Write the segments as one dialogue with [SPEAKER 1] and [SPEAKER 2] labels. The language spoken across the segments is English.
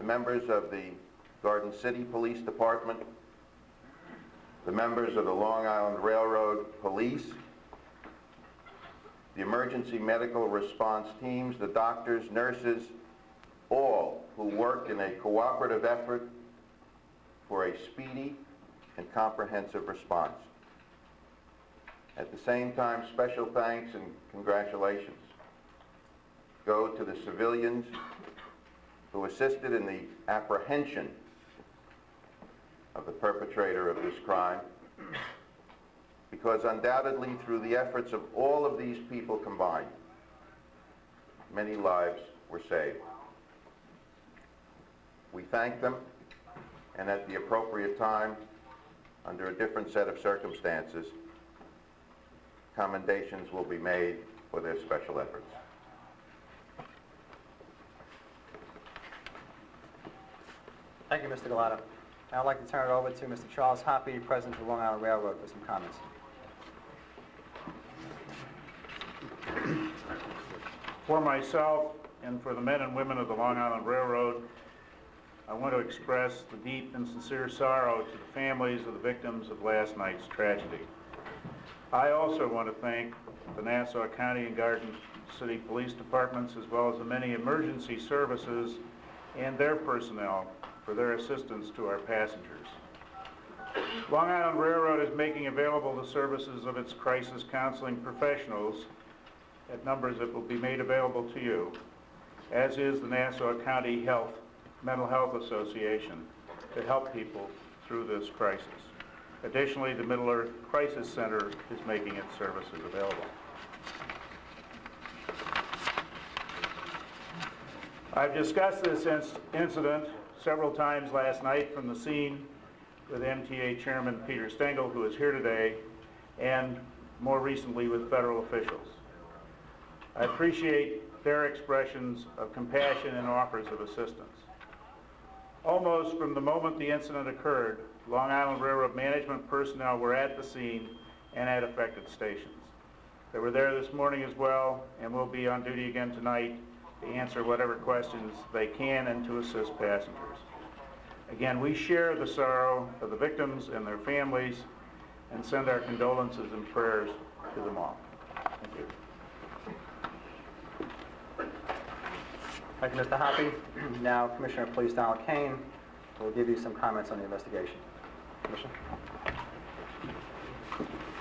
[SPEAKER 1] the members of the Garden City Police Department, the members of the Long Island Railroad Police, the emergency medical response teams, the doctors, nurses, all who work in a cooperative effort for a speedy and comprehensive response. At the same time, special thanks and congratulations go to the civilians who assisted in the apprehension of the perpetrator of this crime, because undoubtedly through the efforts of all of these people combined, many lives were saved. We thank them, and at the appropriate time, under a different set of circumstances, commendations will be made for their special efforts.
[SPEAKER 2] Thank you, Mr. Galata. Now I'd like to turn it over to Mr. Charles Hoppy, President of the Long Island Railroad, for some comments.
[SPEAKER 3] For myself and for the men and women of the Long Island Railroad, I want to express the deep and sincere sorrow to the families of the victims of last night's tragedy. I also want to thank the Nassau County and Garden City Police Departments, as well as the many emergency services and their personnel for their assistance to our passengers. Long Island Railroad is making available the services of its crisis counseling professionals at numbers that will be made available to you, as is the Nassau County Mental Health Association, to help people through this crisis. Additionally, the Middle Earth Crisis Center is making its services available. I've discussed this incident several times last night from the scene with MTA Chairman Peter Stengel, who is here today, and more recently with federal officials. I appreciate their expressions of compassion and offers of assistance. Almost from the moment the incident occurred, Long Island Railroad management personnel were at the scene and at affected stations. They were there this morning as well and will be on duty again tonight to answer whatever questions they can and to assist passengers. Again, we share the sorrow of the victims and their families and send our condolences and prayers to them all. Thank you.
[SPEAKER 2] Thank you, Mr. Hoppy. Now, Commissioner of Police Donald Kane will give you some comments on the investigation. Commissioner.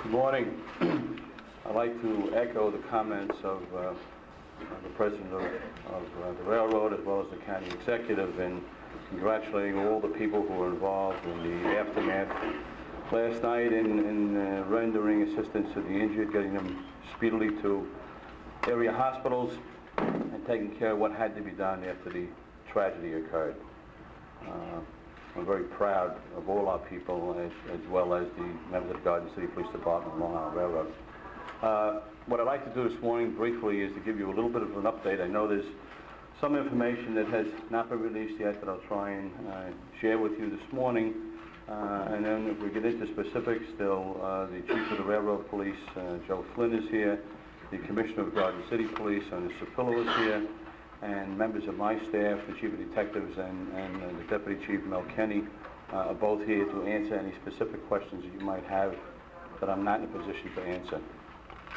[SPEAKER 4] Good morning. I'd like to echo the comments of the President of the Railroad, as well as the County Executive, in congratulating all the people who were involved in the aftermath last night in rendering assistance to the injured, getting them speedily to area hospitals, and taking care of what had to be done after the tragedy occurred. I'm very proud of all our people, as well as the members of the Garden City Police Department and Long Island Railroad. What I'd like to do this morning briefly is to give you a little bit of an update. I know there's some information that has not been released yet that I'll try and share with you this morning. And then if we get into specifics, the Chief of the Railroad Police, Joe Flynn, is here. The Commissioner of Garden City Police, Ernest Sapillo, is here. And members of my staff, the Chief of Detectives and the Deputy Chief, Mel Kenny, are both here to answer any specific questions that you might have that I'm not in a position to answer.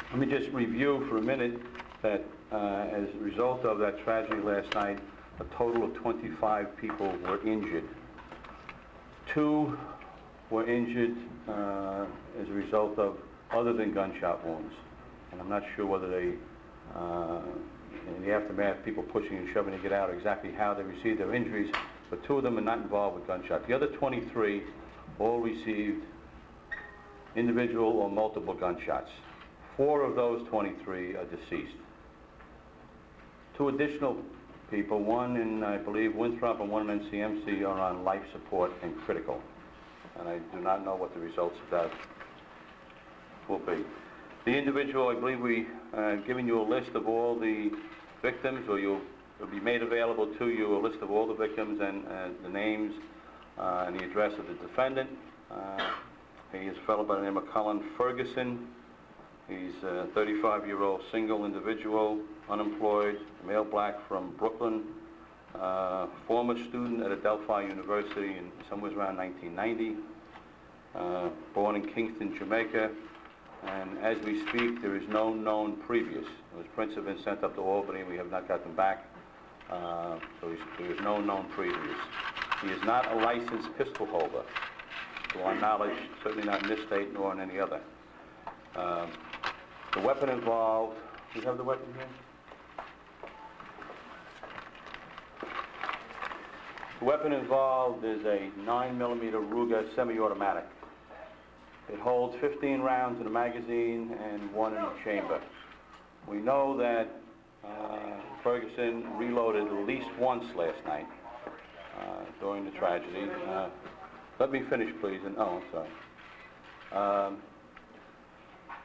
[SPEAKER 4] Let me just review for a minute that as a result of that tragedy last night, a total of 25 people were injured. 2 were injured as a result of other than gunshot wounds. And I'm not sure whether they, in the aftermath, people pushing and shoving to get out, exactly how they received their injuries, but 2 of them are not involved with gunshot. The other 23 all received individual or multiple gunshots. 4 of those 23 are deceased. 2 additional people, one in, I believe, Winthrop and one in NCMC, are on life support and critical. And I do not know what the results of that will be. The individual, I believe we given you a list of all the victims, or will be made available to you a list of all the victims and the names and the address of the defendant. He is a fellow by the name of Colin Ferguson. He's a 35-year-old single individual, unemployed, male black from Brooklyn, former student at Adelphi University in somewhere around 1990, born in Kingston, Jamaica, and as we speak, there is no known previous. His prints have been sent up to Albany, and we have not got them back, so there is no known previous. He is not a licensed pistol holder, to our knowledge, certainly not in this state nor in any other. The weapon involved, do you have the weapon here? The weapon involved is a 9mm Ruger semi-automatic. It holds 15 rounds in a magazine and 1 in the chamber. We know that Ferguson reloaded at least once last night during the tragedy. Let me finish, please. Oh, I'm sorry.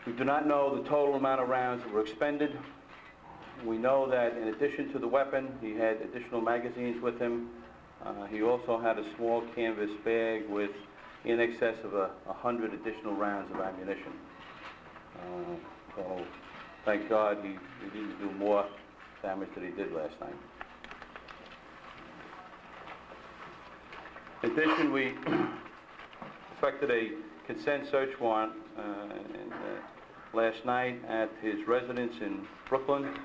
[SPEAKER 4] We do not know the total amount of rounds that were expended. We know that in addition to the weapon, he had additional magazines with him. He also had a small canvas bag with in excess of 100 additional rounds of ammunition. So thank God he didn't do more damage than he did last night. In addition, we effected a consent search warrant last night at his residence in Brooklyn.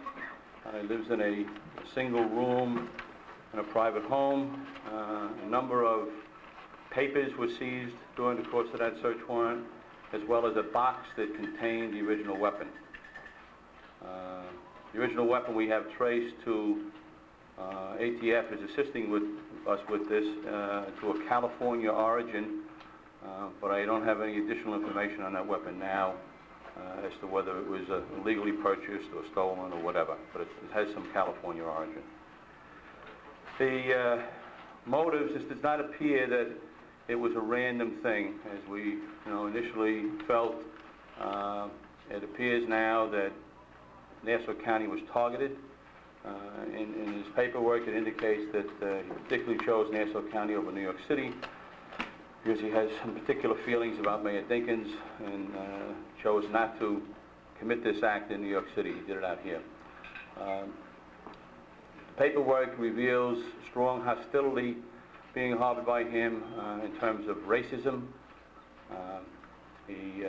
[SPEAKER 4] He lives in a single room in a private home. A number of papers were seized during the course of that search warrant, as well as a box that contained the original weapon. The original weapon we have traced to ATF is assisting us with this to a California origin, but I don't have any additional information on that weapon now as to whether it was illegally purchased or stolen or whatever, but it has some California origin. The motives, this does not appear that it was a random thing, as we initially felt. It appears now that Nassau County was targeted. In his paperwork, it indicates that he particularly chose Nassau County over New York City because he has some particular feelings about Mayor Dinkins and chose not to commit this act in New York City. He did it out here. Paperwork reveals strong hostility being harbored by him in terms of racism. He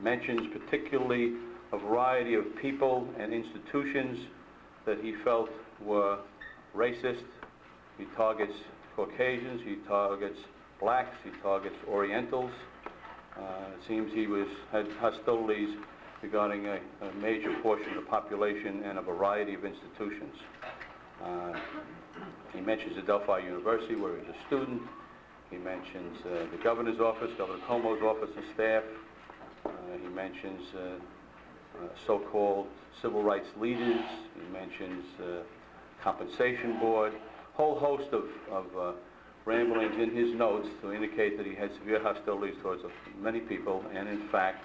[SPEAKER 4] mentions particularly a variety of people and institutions that he felt were racist. He targets Caucasians, he targets blacks, he targets Orientals. It seems he had hostilities regarding a major portion of the population and a variety of institutions. He mentions Adelphi University, where he was a student. He mentions the governor's office, Governor Cuomo's office and staff. He mentions so-called civil rights leaders. He mentions compensation board. Whole host of ramblings in his notes to indicate that he had severe hostilities towards many people, and in fact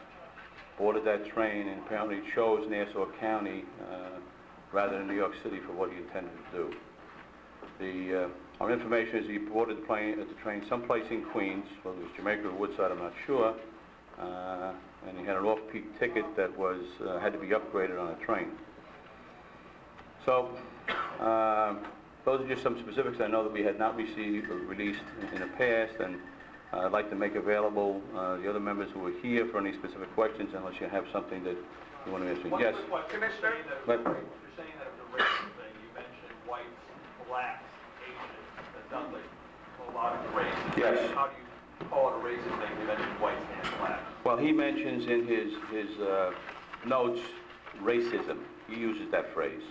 [SPEAKER 4] boarded that train and apparently chose Nassau County rather than New York City for what he intended to do. Our information is he boarded the train someplace in Queens, whether it was Jamaica or Woodside, I'm not sure, and he had an off-peak ticket that had to be upgraded on a train. So those are just some specifics I know that we had not received or released in the past, and I'd like to make available the other members who are here for any specific questions, unless you have something that you want to answer. Yes?
[SPEAKER 5] Commissioner? You're saying that it was a racial thing. You mentioned whites, blacks, Asians. That sounds like a lot of races.
[SPEAKER 4] Yes.
[SPEAKER 5] How do you call it a racist thing? You mentioned whites and blacks.
[SPEAKER 4] Well, he mentions in his notes racism. He uses that phrase.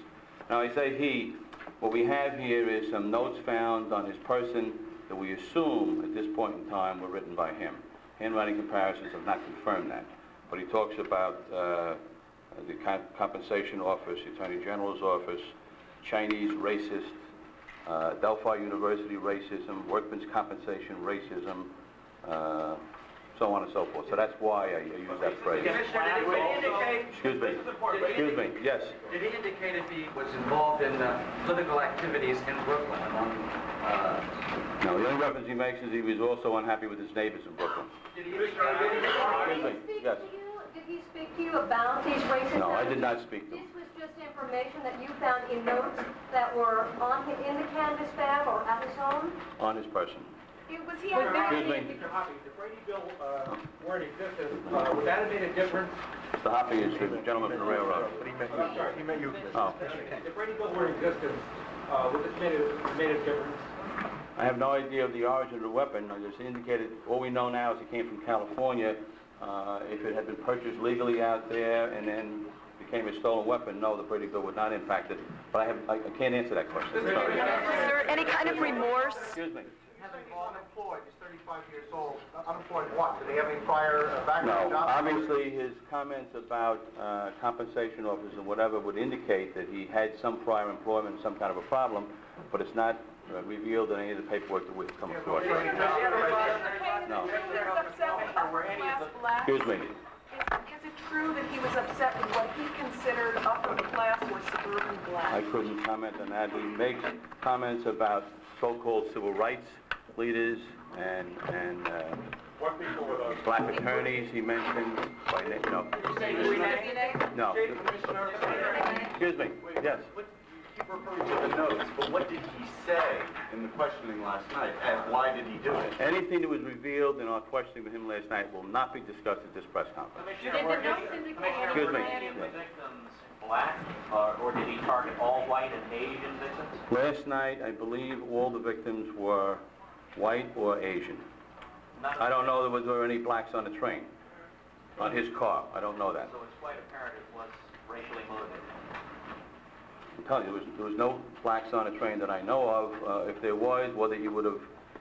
[SPEAKER 4] Now, I say he. What we have here is some notes found on his person that we assume at this point in time were written by him. Handwriting comparisons have not confirmed that. But he talks about the compensation office, the Attorney General's office, Chinese racist, Adelphi University racism, workman's compensation racism, so on and so forth. So that's why I use that phrase.
[SPEAKER 5] Commissioner, did he indicate...
[SPEAKER 4] Excuse me, yes.
[SPEAKER 5] Did he indicate if he was involved in political activities in Brooklyn among...
[SPEAKER 4] No, the only reference he makes is he was also unhappy with his neighbors in Brooklyn.
[SPEAKER 5] Did he
[SPEAKER 6] Did he speak to you about these racist...
[SPEAKER 4] No, I did not speak to him.
[SPEAKER 6] This was just information that you found in notes that were on him in the canvas bag or at his home?
[SPEAKER 4] On his person.
[SPEAKER 6] Was he on
[SPEAKER 4] Excuse me.
[SPEAKER 5] Mr. Hoppy, if the Brady bill weren't existent, would that have made a difference?
[SPEAKER 4] Mr. Hoppy is the gentleman from the railroad.
[SPEAKER 2] But he meant you.
[SPEAKER 4] Oh.
[SPEAKER 5] If the Brady bill weren't existent, would this made a difference?
[SPEAKER 4] I have no idea of the origin of the weapon. I just indicated, all we know now is it came from California. If it had been purchased legally out there and then became a stolen weapon, no, the Brady bill would not impact it. But I can't answer that question. Sorry.
[SPEAKER 7] Sir, any kind of remorse?
[SPEAKER 4] Excuse me.
[SPEAKER 5] Unemployed, he's 35 years old. Unemployed what? Did he have any prior background?
[SPEAKER 4] No, obviously his comments about compensation offers and whatever would indicate that he had some prior employment, some kind of a problem, but it's not revealed in any of the paperwork that we've come across. No. Excuse me.
[SPEAKER 7] Is it true that he was upset with what he considered upper class or suburban black?
[SPEAKER 4] I couldn't comment on that. He makes comments about so-called civil rights leaders and
[SPEAKER 5] What people were those?
[SPEAKER 4] black attorneys he mentioned by name. No. Excuse me. Yes.
[SPEAKER 8] Keep referring to the notes, but what did he say in the questioning last night, and why did he do it?
[SPEAKER 4] Anything that was revealed in our questioning with him last night will not be discussed at this press conference.
[SPEAKER 5] Commissioner, were any of the
[SPEAKER 4] Yes.
[SPEAKER 5] victims black, or did he target all white and Asian victims?
[SPEAKER 4] Last night, I believe all the victims were white or Asian. I don't know there were any blacks on the train, on his car. I don't know that.
[SPEAKER 5] So it's quite apparent it was racially motivated.
[SPEAKER 4] I'm telling you, there was no blacks on the train that I know of. If there was, whether he would have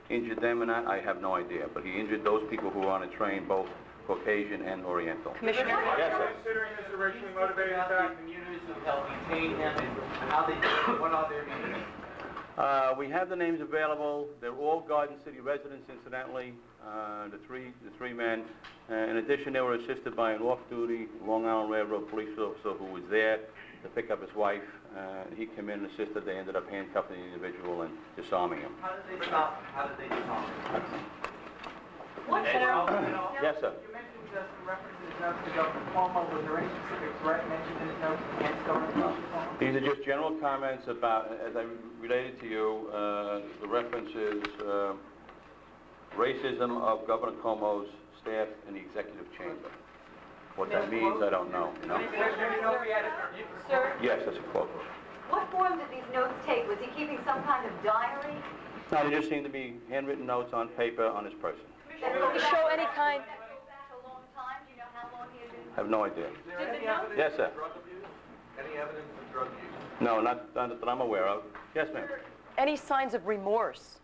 [SPEAKER 4] injured them or not, I have no idea. But he injured those people who were on the train, both Caucasian and Oriental.
[SPEAKER 7] Commissioner?
[SPEAKER 4] Yes, sir.
[SPEAKER 5] Considering this a racially motivated attack? The communities who helped detain him, and how they did it, what are their names?
[SPEAKER 4] We have the names available. They're all Garden City residents, incidentally, the three men. In addition, they were assisted by an off-duty Long Island Railroad police officer who was there to pick up his wife. He came in and assisted. They ended up handcuffing the individual and disarming him.
[SPEAKER 5] How did they stop him? How did they disarm him?
[SPEAKER 4] Yes, sir.
[SPEAKER 5] You mentioned some references notes to Governor Cuomo. Was there any specific threat mentioned in his notes against Governor Cuomo?
[SPEAKER 4] These are just general comments about, as I related to you, the references, racism of Governor Cuomo's staff in the executive chamber. What that means, I don't know. You know?
[SPEAKER 6] Sir,
[SPEAKER 4] Yes, that's a quote.
[SPEAKER 6] what form did these notes take? Was he keeping some kind of diary?
[SPEAKER 4] No, they just seem to be handwritten notes on paper on his person.
[SPEAKER 6] That
[SPEAKER 7] Did he show any kind?
[SPEAKER 6] That goes back a long time. Do you know how long he had been?
[SPEAKER 4] I have no idea.
[SPEAKER 5] Is there any evidence
[SPEAKER 4] Yes, sir.
[SPEAKER 5] of drug abuse? Any evidence of drug use?
[SPEAKER 4] No, not that I'm aware of. Yes, ma'am.
[SPEAKER 7] Any signs of remorse?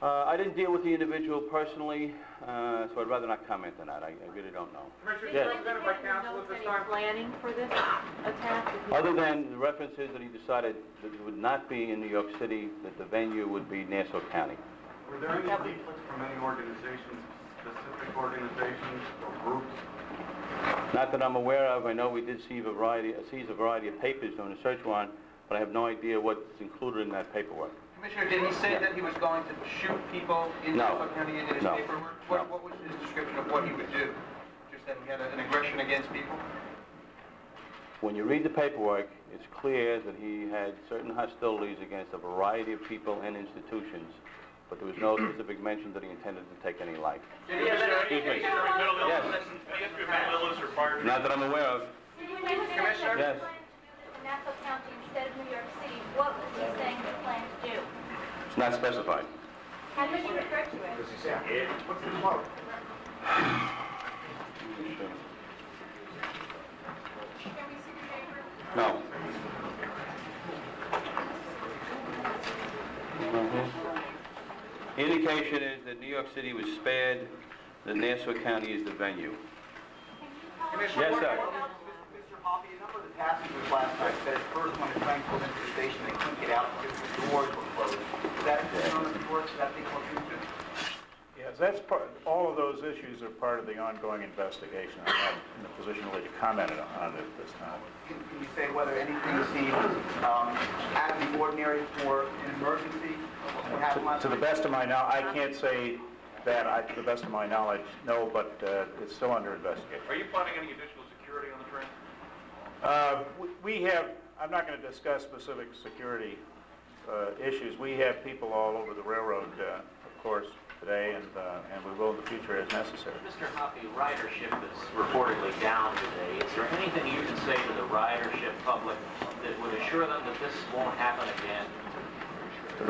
[SPEAKER 4] I didn't deal with the individual personally, so I'd rather not comment on that. I really don't know.
[SPEAKER 5] Commissioner,
[SPEAKER 4] Yes.
[SPEAKER 5] represented by counsel at this time.
[SPEAKER 7] Planning for this attack?
[SPEAKER 4] Other than the references that he decided that it would not be in New York City, that the venue would be Nassau County.
[SPEAKER 8] Were there any leaflets from any organizations, specific organizations or groups?
[SPEAKER 4] Not that I'm aware of. I know we did seize a variety of papers during the search warrant, but I have no idea what's included in that paperwork.
[SPEAKER 5] Commissioner, did he say that he was going to shoot people in
[SPEAKER 4] No.
[SPEAKER 5] Suffolk County in his
[SPEAKER 4] No.
[SPEAKER 5] paperwork?
[SPEAKER 4] No.
[SPEAKER 5] What was his description of what he would do? Just that he had an aggression against people?
[SPEAKER 4] When you read the paperwork, it's clear that he had certain hostilities against a variety of people and institutions, but there was no specific mention that he intended to take any life. Excuse me. Yes. Not that I'm aware of.
[SPEAKER 5] Commissioner?
[SPEAKER 4] Yes.
[SPEAKER 6] In Nassau County instead of New York City, what was he saying he planned to do?
[SPEAKER 4] It's not specified.
[SPEAKER 6] How did you refer to it?
[SPEAKER 5] What's the quote?
[SPEAKER 4] No. The indication is that New York City was spared, that Nassau County is the venue.
[SPEAKER 5] Commissioner,
[SPEAKER 4] Yes, sir.
[SPEAKER 9] Mr. Hoppy, a number of the passengers last night said at first when the train pulled into the station, they couldn't get out because the doors were closed. Is that on the report? Is that being looked into?
[SPEAKER 3] Yes, that's part, all of those issues are part of the ongoing investigation. I'm not in a position really to comment on it at this time.
[SPEAKER 9] Can you say whether anything seemed out of the ordinary for an emergency? What happened last
[SPEAKER 3] To the
[SPEAKER 9] night?
[SPEAKER 3] best of my knowledge, I can't say that, to the best of my knowledge, no, but it's still under investigation.
[SPEAKER 5] Are you planning any additional security on the train?
[SPEAKER 3] We have, I'm not going to discuss specific security issues. We have people all over the railroad, of course, today, and we will in the future as necessary.
[SPEAKER 10] Mr. Hoppy, ridership is reportedly down today. Is there anything you can say to the ridership public that would assure them that this won't happen again?
[SPEAKER 3] To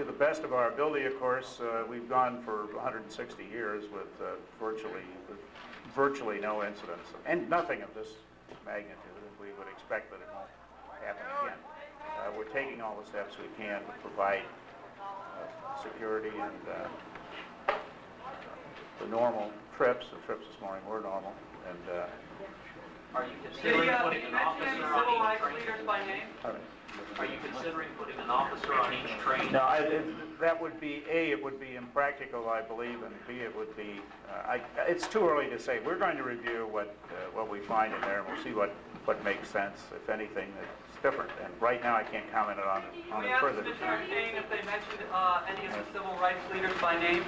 [SPEAKER 3] the best of our ability, of course, we've gone for 160 years with virtually no incidents, and nothing of this magnitude, and we would expect that it won't happen again. We're taking all the steps we can to provide security and the normal trips. The trips this morning were normal, and
[SPEAKER 10] Are you
[SPEAKER 5] Did
[SPEAKER 10] considering
[SPEAKER 5] you
[SPEAKER 10] putting an
[SPEAKER 5] mention any
[SPEAKER 10] officer
[SPEAKER 5] civil
[SPEAKER 10] on
[SPEAKER 5] rights
[SPEAKER 10] each train?
[SPEAKER 5] leaders by name?
[SPEAKER 10] Are you considering putting an officer on each train?
[SPEAKER 3] no, that would be, A, it would be impractical, I believe, and B, it would be, it's too early to say. We're going to review what we find in there, and we'll see what makes sense, if anything, that's different. And right now, I can't comment on
[SPEAKER 5] Can we
[SPEAKER 3] it
[SPEAKER 5] ask
[SPEAKER 3] further.
[SPEAKER 5] Commissioner Kane if they mentioned any of the civil rights leaders by name?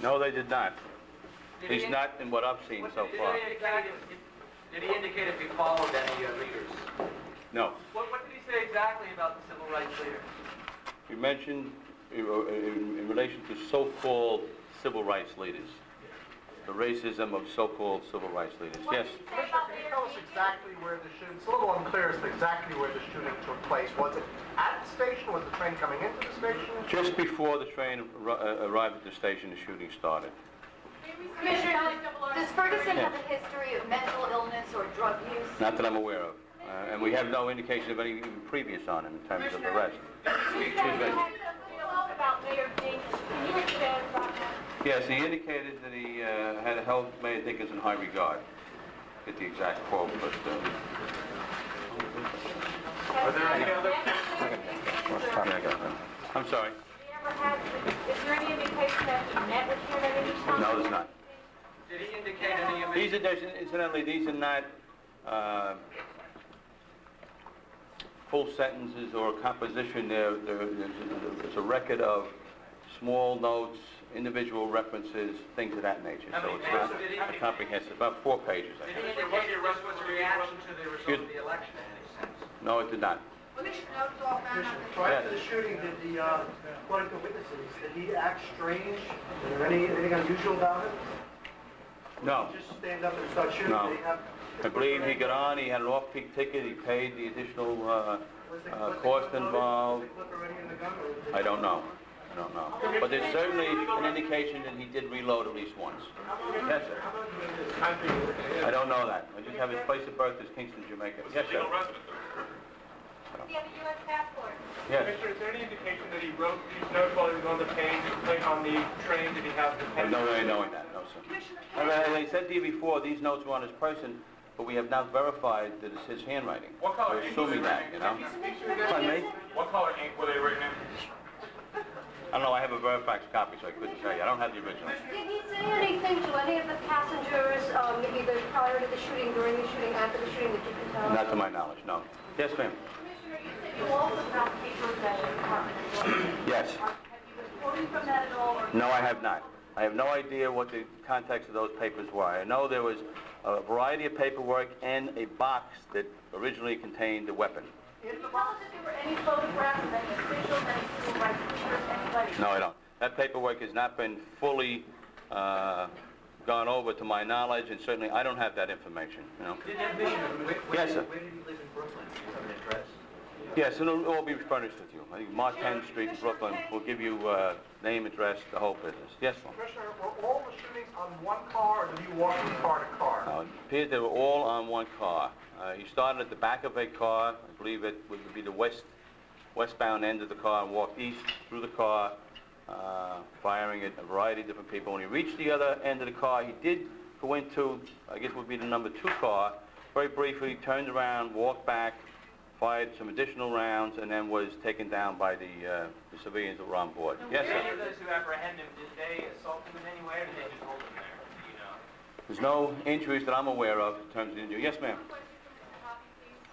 [SPEAKER 4] No, they did not. At
[SPEAKER 5] Did
[SPEAKER 4] least
[SPEAKER 5] he-
[SPEAKER 4] not in what I've seen so far.
[SPEAKER 10] Did he indicate if he followed any leaders?
[SPEAKER 4] No.
[SPEAKER 5] What did he say exactly about the civil rights leaders?
[SPEAKER 4] You mentioned in relation to so-called civil rights leaders, the racism of so-called civil rights leaders. Yes.
[SPEAKER 9] Commissioner, can you tell us exactly where the shooting, it's a little unclear as to exactly where the shooting took place. Was it at the station? Was the train coming into the station?
[SPEAKER 4] Just before the train arrived at the station, the shooting started.
[SPEAKER 6] Commissioner, does Ferguson have a history of mental illness or drug use?
[SPEAKER 4] Not that I'm aware of. And we have no indication of any even previous on him in terms of arrest. Excuse me.
[SPEAKER 6] About Mayor Jenkins. Can you expand on that?
[SPEAKER 4] Yes, he indicated that he had held Mayor Dinkins in high regard. Get the exact quote, but...
[SPEAKER 6] Are there any other?
[SPEAKER 4] I'm sorry.
[SPEAKER 6] Is there any indication that he met with him at any time?
[SPEAKER 4] No, there's not.
[SPEAKER 5] Did he indicate any of
[SPEAKER 4] These are, incidentally, these are not full sentences or composition. There's a record of small notes, individual references, things of that nature. So it's not a comprehensive, about 4 pages, I
[SPEAKER 5] Did
[SPEAKER 4] think.
[SPEAKER 5] he indicate your arrest was a reaction to the result of the election in any sense?
[SPEAKER 4] No, it did not.
[SPEAKER 11] Prior to the shooting, did the, according to witnesses, did he act strange? Is there anything unusual about it?
[SPEAKER 4] No.
[SPEAKER 11] Just stand up and start shooting?
[SPEAKER 4] No.
[SPEAKER 11] Did he have-
[SPEAKER 4] I believe he got on, he had an off-peak ticket, he paid the additional cost involved.
[SPEAKER 11] Was the clip already in the gun, or was it-
[SPEAKER 4] I don't know. I don't know. But there's certainly an indication that he did reload at least once. Yes, sir. I don't know that. I just have his place of birth as Kingston, Jamaica. Yes, sir.
[SPEAKER 6] Does he have a U.S. passport?
[SPEAKER 4] Yes.
[SPEAKER 5] Commissioner, is there any indication that he wrote these notes while he was on the train? Did he have the
[SPEAKER 4] I have no way of knowing that, no, sir. I mean, as I said to you before, these notes were on his person, but we have not verified that it's his handwriting.
[SPEAKER 5] What color
[SPEAKER 4] We're
[SPEAKER 5] ink was
[SPEAKER 4] assuming
[SPEAKER 5] it
[SPEAKER 4] that,
[SPEAKER 5] written
[SPEAKER 4] you know?
[SPEAKER 5] in?
[SPEAKER 4] Pardon me?
[SPEAKER 5] What color ink were they written in?
[SPEAKER 4] I don't know, I have a Verifax copy, so I couldn't tell you. I don't have the original.
[SPEAKER 6] Did he say anything to any of the passengers, either prior to the shooting, during the shooting, after the shooting, that you can tell?
[SPEAKER 4] Not to my knowledge, no. Yes, ma'am.
[SPEAKER 6] Commissioner, you said you also found papers at the department as well.
[SPEAKER 4] Yes.
[SPEAKER 6] Have you been quoting from that at all? Or
[SPEAKER 4] No, I have not. I have no idea what the context of those papers were. I know there was a variety of paperwork and a box that originally contained the weapon.
[SPEAKER 6] Can you tell us if there were any photographs of any officials, any civil rights leaders, anybody?
[SPEAKER 4] No, I don't. That paperwork has not been fully gone over to my knowledge, and certainly I don't have that information, you know. Yes, sir.
[SPEAKER 9] Where did he live in Brooklyn? Do you have an address?
[SPEAKER 4] Yes, and it'll all be furnished with you. I think Mark 10th Street in Brooklyn will give you name, address, the whole business. Yes, sir.
[SPEAKER 9] Commissioner, were all the shootings on one car, or did you walk from car to car?
[SPEAKER 4] It appears they were all on one car. He started at the back of a car, I believe it would be the westbound end of the car, and walked east through the car, firing at a variety of different people. When he reached the other end of the car, he did go into, I guess would be the number 2 car, very briefly, turned around, walked back, fired some additional rounds, and then was taken down by the civilians that were on board. Yes,
[SPEAKER 10] Did any
[SPEAKER 4] sir.
[SPEAKER 10] of those who apprehend him, did they assault him in any way, or did they just hold him there? Do you know?
[SPEAKER 4] There's no injuries that I'm aware of in terms of injury. Yes, ma'am.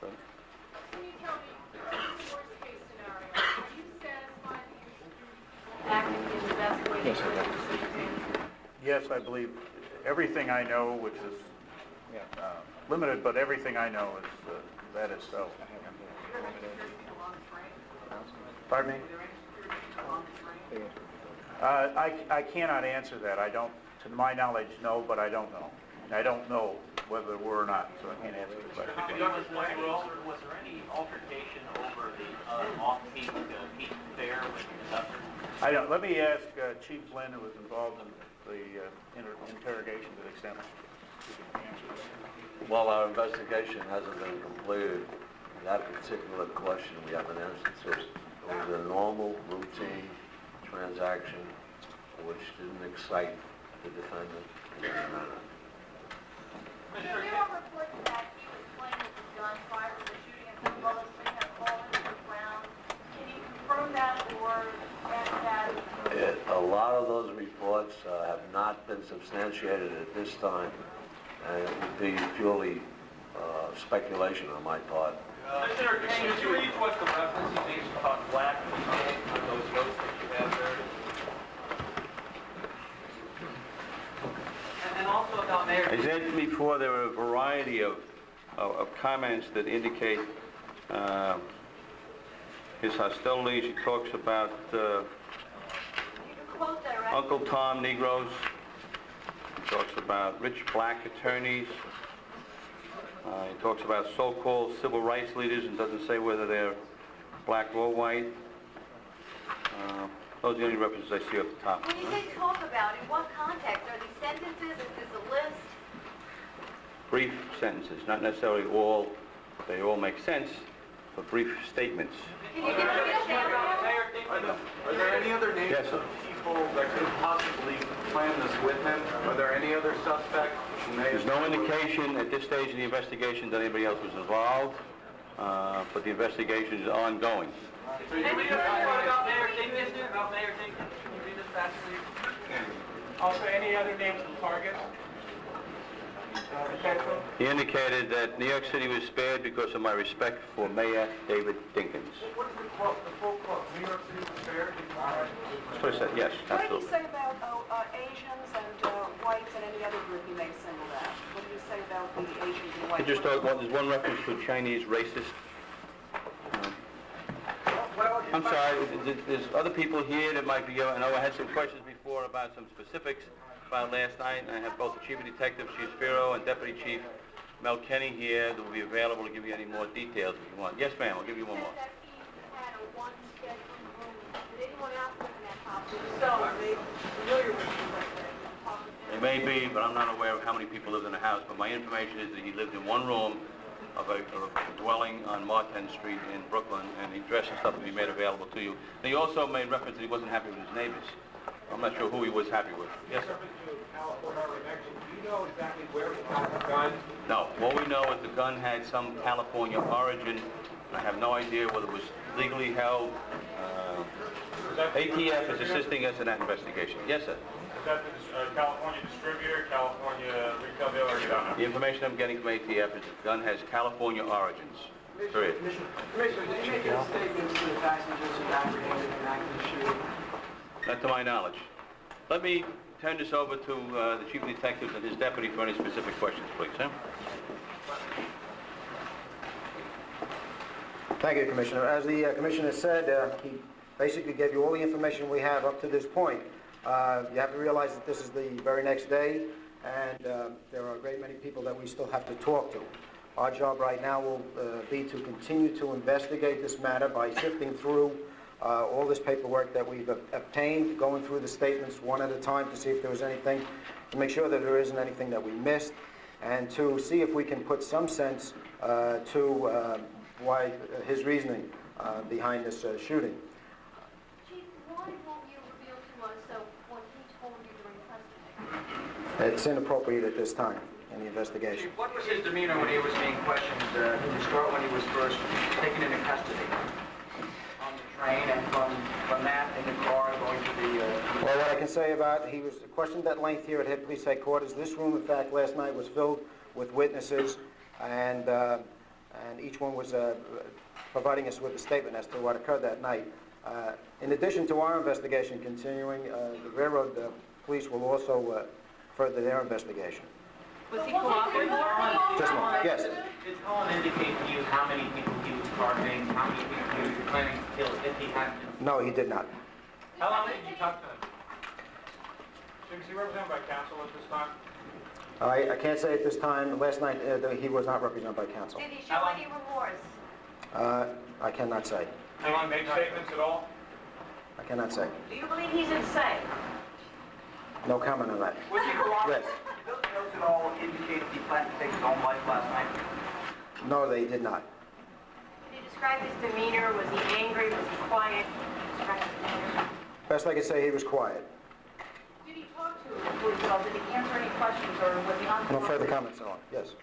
[SPEAKER 6] Can you tell me, in the worst case scenario, are you satisfied that you acted in the best way?
[SPEAKER 4] Yes, I do.
[SPEAKER 3] Yes, I believe everything I know, which is limited, but everything I know is that is so. Pardon me? I cannot answer that. I don't, to my knowledge, no, but I don't know. I don't know whether there were or not, so I can't answer the question.
[SPEAKER 10] Was there any altercation over the off-peak peak fare when conducted?
[SPEAKER 3] I don't, let me ask Chief Flynn, who was involved in the interrogation, to the extent he can answer that.
[SPEAKER 12] Well, our investigation hasn't been completed. That particular question, we haven't answered. It was a normal, routine transaction which didn't excite the defendant in any manner.
[SPEAKER 13] There are reports that he was playing with the gun prior to the shooting and some bullets may have fallen to the ground. Can you confirm that or that?
[SPEAKER 12] A lot of those reports have not been substantiated at this time, and it would be purely speculation on my part.
[SPEAKER 5] Mr. Can you read what the reference he makes about black people on those notes that you have there? And also about Mayor...
[SPEAKER 4] As said before, there are a variety of comments that indicate his hostilities. He talks about Uncle Tom Negroes. He talks about rich black attorneys. He talks about so-called civil rights leaders and doesn't say whether they're black or white. Those are the only references I see off the top.
[SPEAKER 13] When you say talk about, in what context? Are these sentences? Is this a list?
[SPEAKER 4] Brief sentences, not necessarily all. They all make sense, but brief statements.
[SPEAKER 13] Can you give me a example?
[SPEAKER 8] Are there any other names
[SPEAKER 4] Yes, sir.
[SPEAKER 8] of people that could possibly plan this with him? Are there any other suspects who may
[SPEAKER 4] There's no indication at this stage of the investigation that anybody else was involved, but the investigation is ongoing.
[SPEAKER 5] Can you read about Mayor Dinkins? About Mayor Dinkins? Can you read this back to me? Also, any other names of targets?
[SPEAKER 4] He indicated that New York City was spared because of my respect for Mayor David Dinkins.
[SPEAKER 5] What is the quote? The full quote? New York City was spared?
[SPEAKER 4] That's what I said, yes,
[SPEAKER 7] What did you
[SPEAKER 4] absolutely.
[SPEAKER 7] say about Asians and whites and any other group you may single out? What did you say about the Asians and
[SPEAKER 4] He
[SPEAKER 7] whites?
[SPEAKER 4] just thought, there's one reference to a Chinese racist. I'm sorry, there's other people here that might be, I know I had some questions before about some specifics about last night, and I have both the Chief of Detectives, Chief Spiro, and Deputy Chief Mel Kenny here that will be available to give you any more details if you want. Yes, ma'am, I'll give you one more. It may be, but I'm not aware of how many people lived in the house, but my information is that he lived in one room of a dwelling on Martin Street in Brooklyn, and he dressed and stuff to be made available to you. And he also made reference that he wasn't happy with his neighbors. I'm not sure who he was happy with. Yes, sir?
[SPEAKER 5] Do you know exactly where he got the gun?
[SPEAKER 4] No. What we know is the gun had some California origin. I have no idea whether it was legally held. ATF is assisting us in that investigation. Yes, sir?
[SPEAKER 5] Is that the California distributor, California retail dealer, or you don't know?
[SPEAKER 4] The information I'm getting from ATF is the gun has California origins. Period.
[SPEAKER 9] Commissioner, did you make any statements to the passengers who apprehended and acted the shooting?
[SPEAKER 4] Not to my knowledge. Let me turn this over to the Chief of Detectives and his deputy for any specific questions, please, sir.
[SPEAKER 11] Thank you, Commissioner. As the Commissioner said, he basically gave you all the information we have up to this point. You have to realize that this is the very next day, and there are a great many people that we still have to talk to. Our job right now will be to continue to investigate this matter by sifting through all this paperwork that we've obtained, going through the statements one at a time to see if there was anything, to make sure that there isn't anything that we missed, and to see if we can put some sense to why his reasoning behind this shooting.
[SPEAKER 6] Chief, why won't you reveal to us what he told you during custody?
[SPEAKER 11] It's inappropriate at this time in the investigation.
[SPEAKER 9] What was his demeanor when he was being questioned to start when he was first taken into custody? On the train and from that in the car going to the...
[SPEAKER 11] Well, what I can say about, he was questioned at length here at Head Police Headquarters. This room, in fact, last night was filled with witnesses, and each one was providing us with a statement as to what occurred that night. In addition to our investigation continuing, the railroad police will also further their investigation.
[SPEAKER 7] Was he cooperating?
[SPEAKER 11] Just a moment, yes.
[SPEAKER 10] Did Cullen indicate to you how many people he was targeting, how many people he was planning to kill if he had been?
[SPEAKER 11] No, he did not.
[SPEAKER 5] How long did you talk to him? Is he represented by counsel at this time?
[SPEAKER 11] I can't say at this time. Last night, he was not represented by counsel.
[SPEAKER 6] Did he show any remorse?
[SPEAKER 11] I cannot say.
[SPEAKER 5] Did he make statements at all?
[SPEAKER 11] I cannot say.
[SPEAKER 6] Do you believe he's insane?
[SPEAKER 11] No comment on that.
[SPEAKER 9] Was he cooperating?
[SPEAKER 11] Yes.
[SPEAKER 9] Did those notes at all indicate that he planned to take his own life last night?
[SPEAKER 11] No, they did not.
[SPEAKER 6] Did he describe his demeanor? Was he angry? Was he quiet? Describe his demeanor.
[SPEAKER 11] Best I can say, he was quiet.
[SPEAKER 7] Did he talk to him? Did he answer any questions, or was he on?
[SPEAKER 11] No further comments on. Yes.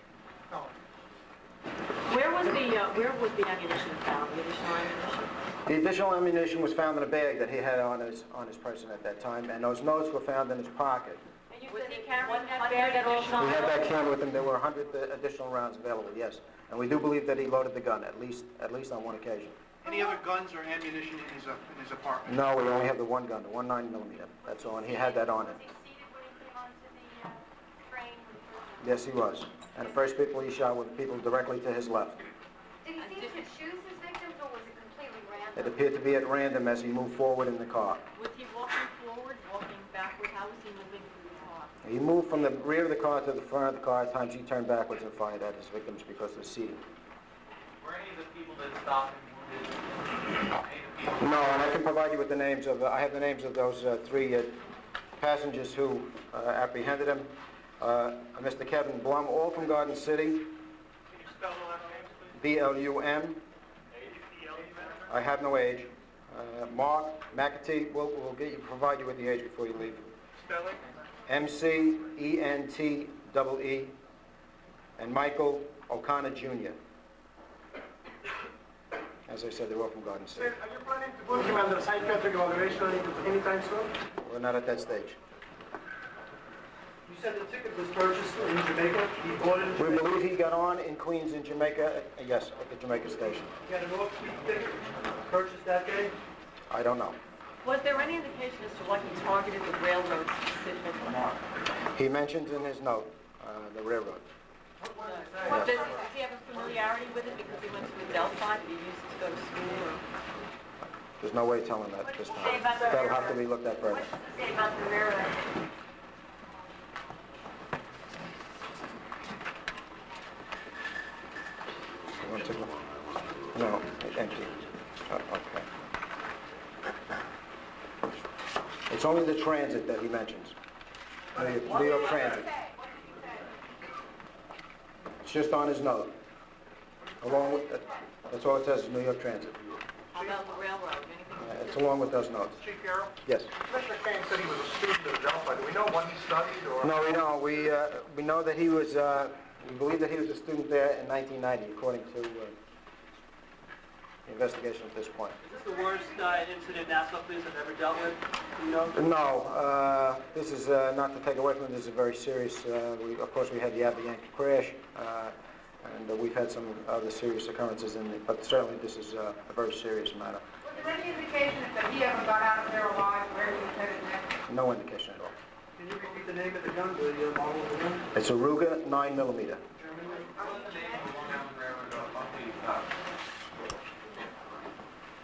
[SPEAKER 14] Where was the ammunition found, the additional ammunition?
[SPEAKER 11] The additional ammunition was found in a bag that he had on his person at that time, and those notes were found in his pocket.
[SPEAKER 14] And you said he carried that bag at all
[SPEAKER 11] We
[SPEAKER 14] times?
[SPEAKER 11] had that can with him. There were 100 additional rounds available, yes. And we do believe that he loaded the gun, at least on one occasion.
[SPEAKER 15] Any other guns or ammunition in his apartment?
[SPEAKER 11] No, we only have the one gun, the 19 millimeter. That's all, and he had that on him.
[SPEAKER 6] Was he seated when he came onto the train?
[SPEAKER 11] Yes, he was. And the first people he shot were people directly to his left.
[SPEAKER 6] Did he seem to choose his victims, or was it completely random?
[SPEAKER 11] It appeared to be at random as he moved forward in the car.
[SPEAKER 14] Was he walking forward, walking backward? How was he moving through the car?
[SPEAKER 11] He moved from the rear of the car to the front of the car. At times he turned backwards and fired at his victims because of the seating.
[SPEAKER 10] Were any of the people that stopped him wounded?
[SPEAKER 11] No, and I can provide you with the names of, I have the names of those three passengers who apprehended him. Mr. Kevin Blum, all from Garden City.
[SPEAKER 5] Can you spell the last names, please?
[SPEAKER 11] B-L-U-M.
[SPEAKER 5] Age, B-L-U-M?
[SPEAKER 11] I have no age. Mark McAtee, we'll provide you with the age before you leave.
[SPEAKER 5] Spelling?
[SPEAKER 11] M-C-E-N-T-E-E. And Michael O'Connor Jr. As I said, they're all from Garden City.
[SPEAKER 15] Are you planning to put him under psychiatric evaluation anytime soon?
[SPEAKER 11] We're not at that stage.
[SPEAKER 15] You said the ticket was purchased in Jamaica? He bought it in
[SPEAKER 11] We
[SPEAKER 15] Jamaica?
[SPEAKER 11] believe he got on in Queens in Jamaica, yes, at the Jamaica station.
[SPEAKER 15] He had an off-peak ticket purchased that day?
[SPEAKER 11] I don't know.
[SPEAKER 14] Was there any indication as to what he targeted the railroad specifically?
[SPEAKER 11] He mentions in his note, the railroad.
[SPEAKER 14] Does he have a familiarity with it because he went to Adelphi? Did he use it to go to school? Or?
[SPEAKER 11] There's no way of telling that this time. That'll have to be looked at further.
[SPEAKER 6] What does it say about the railroad?
[SPEAKER 11] You want to take a- No, empty. Okay. It's only the transit that he mentions. New York Transit. It's just on his note. Along with, that's all it says, is New York Transit.
[SPEAKER 14] How about the railroad? Anything?
[SPEAKER 11] It's along with those notes.
[SPEAKER 15] Chief Carroll?
[SPEAKER 11] Yes.
[SPEAKER 15] Commissioner Kane said he was a student at Adelphi. Do we know when he studied or?
[SPEAKER 11] No, we don't. We know that he was, we believe that he was a student there in 1990, according to the investigation at this point.
[SPEAKER 5] Is this the worst incident Nassau Police have ever dealt with? You know?
[SPEAKER 11] No, this is not to take away from it. This is very serious. Of course, we had the Avianca crash, and we've had some other serious occurrences in it, but certainly this is a very serious matter.
[SPEAKER 7] Was there any indication that he ever got out of there alive, where he was headed next?
[SPEAKER 11] No indication at all.
[SPEAKER 15] Can you repeat the name of the gun, the model of the gun?
[SPEAKER 11] It's a Ruger 9 millimeter.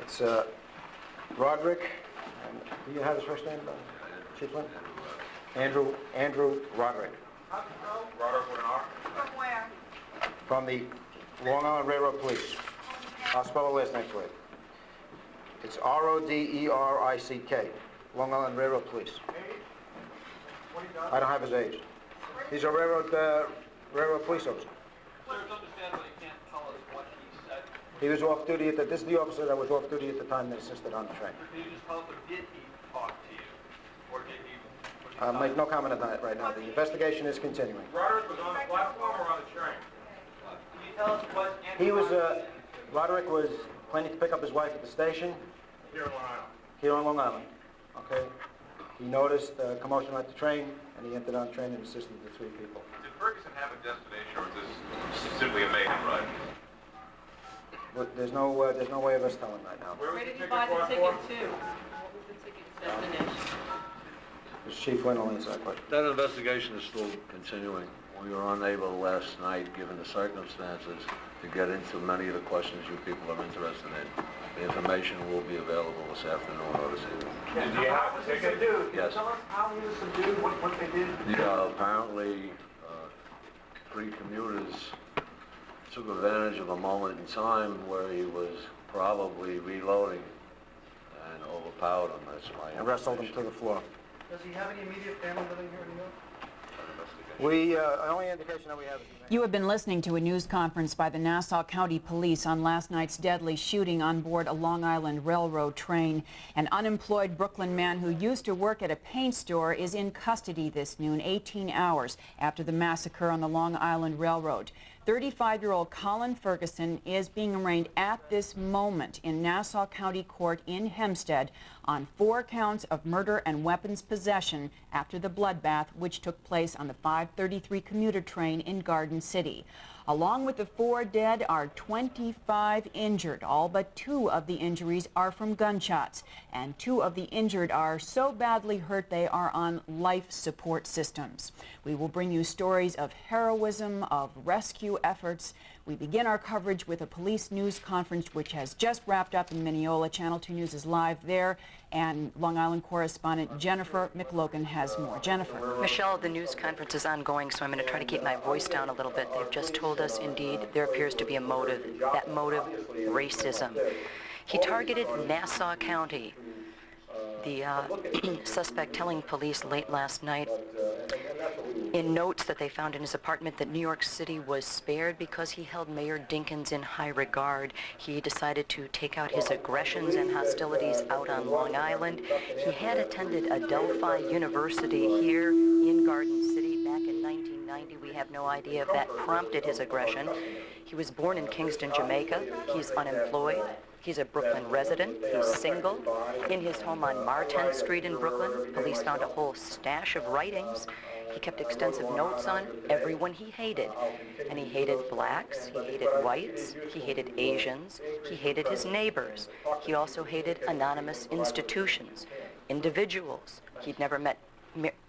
[SPEAKER 11] It's Roderick, and do you have his first name, Chief Lynn? Andrew Roderick.
[SPEAKER 5] Roderick with an R?
[SPEAKER 7] From where?
[SPEAKER 11] From the Long Island Railroad Police. I'll spell the last name for you. It's R-O-D-E-R-I-C-K, Long Island Railroad Police. I don't have his age. He's a railroad police officer.
[SPEAKER 5] Sir, it's understandable you can't tell us what he said.
[SPEAKER 11] He was off duty this is the officer that was off duty at the time that assisted on the train.
[SPEAKER 5] Can you just tell us, did he talk to you? Or did he?
[SPEAKER 11] Make no comment on that right now. The investigation is continuing.
[SPEAKER 5] Roderick was on the platform or on the train? Can you tell us what?
[SPEAKER 11] He was, Roderick was planning to pick up his wife at the station
[SPEAKER 5] Here in Long Island.
[SPEAKER 11] here on Long Island. Okay? He noticed commotion at the train, and he entered on the train and assisted the three people.
[SPEAKER 16] Did Ferguson have a destination, or is this simply a mayhem ride?
[SPEAKER 11] But there's no way of us telling right now.
[SPEAKER 14] Where did he buy the ticket to? What was the ticket's destination?
[SPEAKER 11] Mr. Chief Flynn will answer that question.
[SPEAKER 12] That investigation is still continuing. We were unable last night, given the circumstances, to get into many of the questions you people are interested in. The information will be available this afternoon or this evening.
[SPEAKER 15] And do you have a ticket?
[SPEAKER 12] Yes.
[SPEAKER 15] Tell us how he was subdued, what they did?
[SPEAKER 12] Apparently, three commuters took advantage of a moment in time where he was probably reloading and overpowered him. That's my
[SPEAKER 11] And wrestled him to the floor.
[SPEAKER 15] Does he have any immediate family living here in New York?
[SPEAKER 11] The only indication that we have is...
[SPEAKER 17] You have been listening to a news conference by the Nassau County Police on last night's deadly shooting on board a Long Island Railroad train. An unemployed Brooklyn man who used to work at a paint store is in custody this noon, 18 hours after the massacre on the Long Island Railroad. 35-year-old Colin Ferguson is being arraigned at this moment in Nassau County Court in Hempstead on 4 counts of murder and weapons possession after the bloodbath which took place on the 533 commuter train in Garden City. Along with the 4 dead are 25 injured. All but 2 of the injuries are from gunshots, and 2 of the injured are so badly hurt they are on life support systems. We will bring you stories of heroism, of rescue efforts. We begin our coverage with a police news conference which has just wrapped up in Mineola. Channel 2 News is live there, and Long Island correspondent Jennifer McLogan has more. Jennifer.
[SPEAKER 18] Michelle, the news conference is ongoing, so I'm going to try to keep my voice down a little bit. They've just told us, indeed, there appears to be a motive. That motive, racism. He targeted Nassau County. The suspect telling police late last night in notes that they found in his apartment that New York City was spared because he held Mayor Dinkins in high regard. He decided to take out his aggressions and hostilities out on Long Island. He had attended Adelphi University here in Garden City back in 1990. We have no idea if that prompted his aggression. He was born in Kingston, Jamaica. He's unemployed. He's a Brooklyn resident. He's single. In his home on Martenth Street in Brooklyn, police found a whole stash of writings. He kept extensive notes on everyone he hated. And he hated blacks, he hated whites, he hated Asians, he hated his neighbors. He also hated anonymous institutions, individuals. He'd never met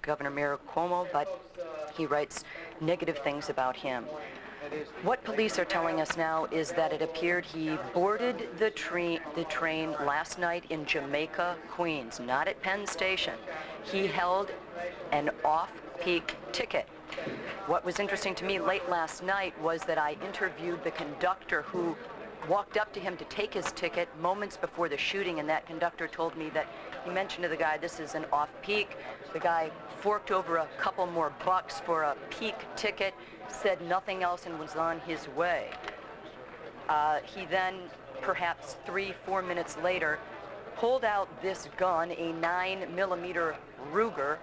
[SPEAKER 18] Governor Mayor Cuomo, but he writes negative things about him. What police are telling us now is that it appeared he boarded the train last night in Jamaica, Queens, not at Penn Station. He held an off-peak ticket. What was interesting to me late last night was that I interviewed the conductor who walked up to him to take his ticket moments before the shooting, and that conductor told me that he mentioned to the guy, this is an off-peak. The guy forked over a couple more bucks for a peak ticket, said nothing else, and was on his way. He then, perhaps 3-4 minutes later, pulled out this gun, a 9mm Ruger,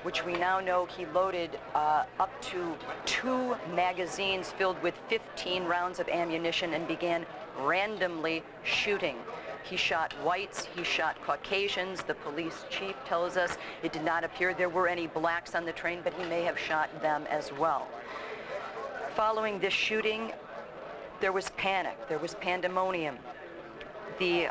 [SPEAKER 18] which we now know he loaded up to 2 magazines filled with 15 rounds of ammunition and began randomly shooting. He shot whites, he shot Caucasians. The police chief tells us it did not appear there were any blacks on the train, but he may have shot them as well. Following this shooting, there was panic, there was pandemonium. The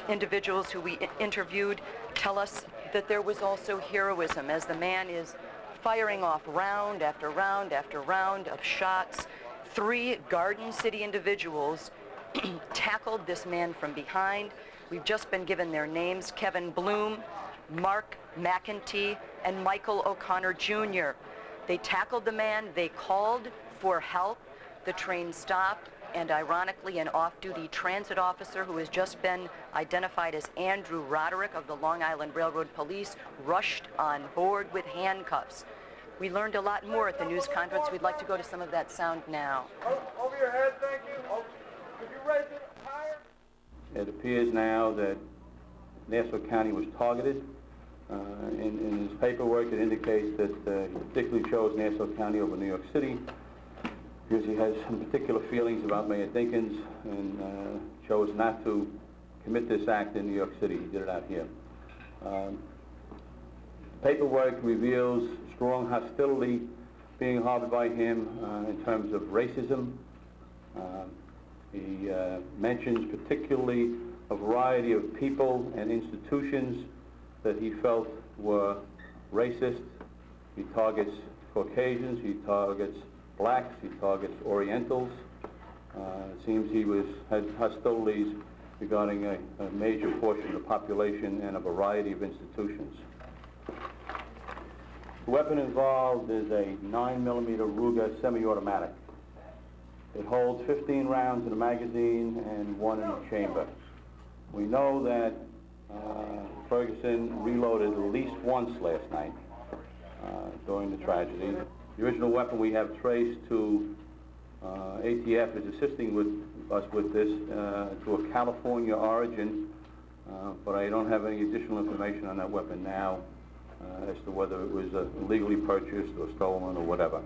[SPEAKER 18] individuals who we interviewed tell us that there was also heroism as the man is firing off round after round after round of shots. 3 Garden City individuals tackled this man from behind. We've just been given their names: Kevin Bloom, Mark McEntee, and Michael O'Connor Jr. They tackled the man, they called for help. The train stopped, and ironically, an off-duty transit officer who has just been identified as Andrew Roderick of the Long Island Railroad Police rushed on board with handcuffs. We learned a lot more at the news conference. We'd like to go to some of that sound now.
[SPEAKER 15] Over your head, thank you. Could you raise it higher?
[SPEAKER 4] It appears now that Nassau County was targeted. In his paperwork, it indicates that he particularly chose Nassau County over New York City because he has some particular feelings about Mayor Dinkins and chose not to commit this act in New York City. He did it out here. Paperwork reveals strong hostility being harbored by him in terms of racism. He mentions particularly a variety of people and institutions that he felt were racist. He targets Caucasians, he targets blacks, he targets Orientals. It seems he had hostilities regarding a major portion of the population and a variety of institutions. The weapon involved is a 9mm Ruger semi-automatic. It holds 15 rounds in a magazine and 1 in the chamber. We know that Ferguson reloaded at least once last night during the tragedy. The original weapon we have traced to ATF is assisting with us with this to a California origin, but I don't have any additional information on that weapon now as to whether it was illegally purchased or stolen or whatever.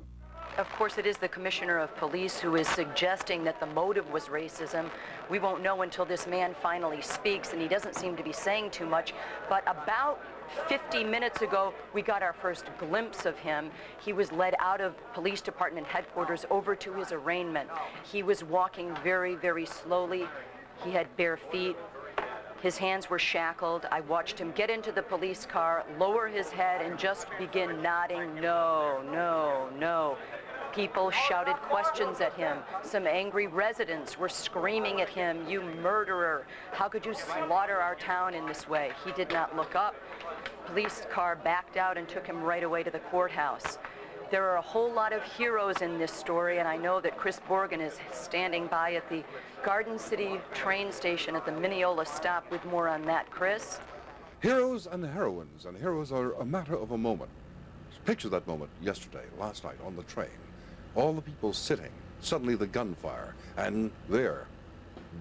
[SPEAKER 18] Of course, it is the Commissioner of Police who is suggesting that the motive was racism. We won't know until this man finally speaks, and he doesn't seem to be saying too much. But about 50 minutes ago, we got our first glimpse of him. He was led out of police department headquarters over to his arraignment. He was walking very, very slowly. He had bare feet. His hands were shackled. I watched him get into the police car, lower his head, and just begin nodding, no, no, no. People shouted questions at him. Some angry residents were screaming at him, "You murderer! How could you slaughter our town in this way?" He did not look up. Police car backed out and took him right away to the courthouse. There are a whole lot of heroes in this story, and I know that Chris Borgen is standing by at the Garden City train station at the Mineola stop with more on that. Chris?
[SPEAKER 19] Heroes and heroines, and heroes are a matter of a moment. Picture that moment yesterday, last night, on the train. All the people sitting, suddenly the gunfire, and there,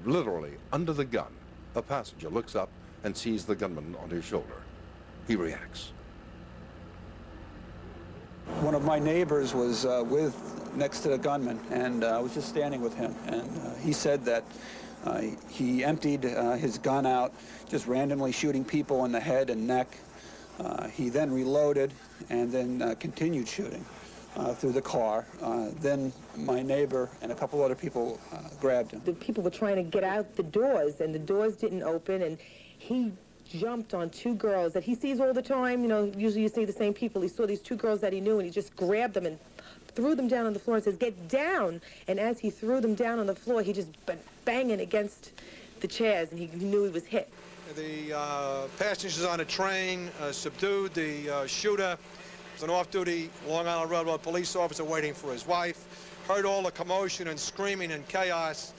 [SPEAKER 19] literally under the gun, a passenger looks up and sees the gunman on his shoulder. He reacts.
[SPEAKER 20] One of my neighbors was next to the gunman, and I was just standing with him, and he said that he emptied his gun out, just randomly shooting people in the head and neck. He then reloaded and then continued shooting through the car. Then my neighbor and a couple other people grabbed him.
[SPEAKER 21] The people were trying to get out the doors, and the doors didn't open, and he jumped on 2 girls that he sees all the time. You know, usually you see the same people. He saw these 2 girls that he knew, and he just grabbed them and threw them down on the floor and says, "Get down!" And as he threw them down on the floor, he just went banging against the chairs, and he knew he was hit.
[SPEAKER 15] The passengers on the train subdued the shooter. Was an off-duty Long Island Railroad police officer waiting for his wife. Heard all the commotion and screaming and chaos.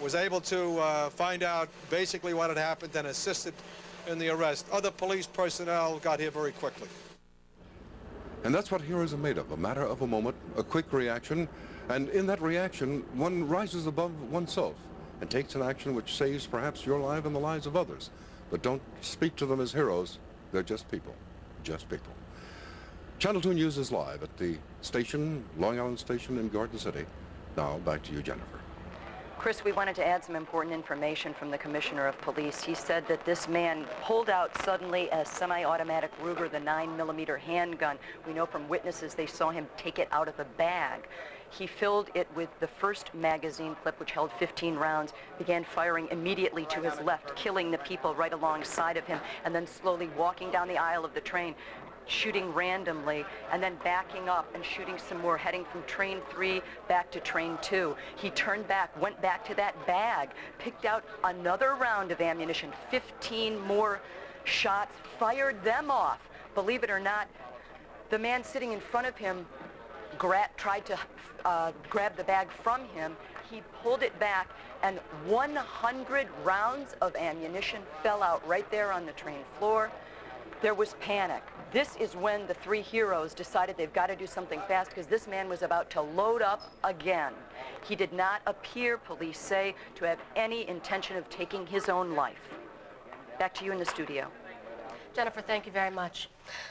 [SPEAKER 15] Was able to find out basically what had happened and assisted in the arrest. Other police personnel got here very quickly.
[SPEAKER 19] And that's what heroes are made of, a matter of a moment, a quick reaction, and in that reaction, one rises above oneself and takes an action which saves perhaps your life and the lives of others. But don't speak to them as heroes. They're just people, just people. Channel 2 News is live at the station, Long Island Station in Garden City. Now, back to you, Jennifer.
[SPEAKER 18] Chris, we wanted to add some important information from the Commissioner of Police. He said that this man pulled out suddenly a semi-automatic Ruger, the 9mm handgun. We know from witnesses they saw him take it out of the bag. He filled it with the first magazine clip, which held 15 rounds, began firing immediately to his left, killing the people right alongside of him, and then slowly walking down the aisle of the train, shooting randomly, and then backing up and shooting some more, heading from train 3 back to train 2. He turned back, went back to that bag, picked out another round of ammunition, 15 more shots, fired them off. Believe it or not, the man sitting in front of him tried to grab the bag from him. He pulled it back, and 100 rounds of ammunition fell out right there on the train floor. There was panic. This is when the 3 heroes decided they've got to do something fast, because this man was about to load up again. He did not appear, police say, to have any intention of taking his own life. Back to you in the studio.
[SPEAKER 22] Jennifer, thank you very much.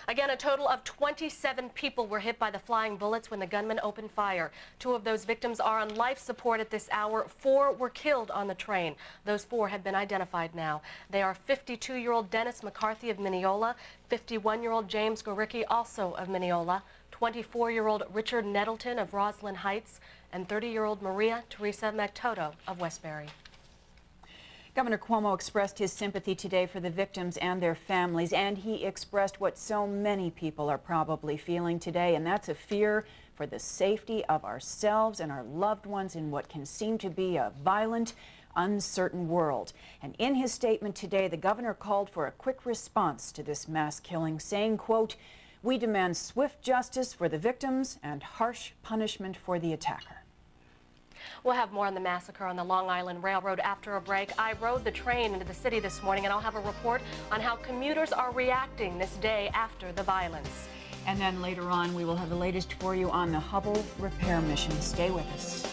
[SPEAKER 22] Again, a total of 27 people were hit by the flying bullets when the gunman opened fire. 2 of those victims are on life support at this hour. 4 were killed on the train. Those 4 have been identified now. They are 52-year-old Dennis McCarthy of Mineola, 51-year-old James Goricki, also of Mineola, 24-year-old Richard Nettleton of Roslyn Heights, and 30-year-old Maria Teresa Mactoto of Westbury.
[SPEAKER 17] Governor Cuomo expressed his sympathy today for the victims and their families, and he expressed what so many people are probably feeling today, and that's a fear for the safety of ourselves and our loved ones in what can seem to be a violent, uncertain world. And in his statement today, the governor called for a quick response to this mass killing, saying, quote, "We demand swift justice for the victims and harsh punishment for the attacker."
[SPEAKER 22] We'll have more on the massacre on the Long Island Railroad after a break. I rode the train into the city this morning, and I'll have a report on how commuters are reacting this day after the violence.
[SPEAKER 17] And then later on, we will have the latest for you on the Hubble repair mission. Stay with us.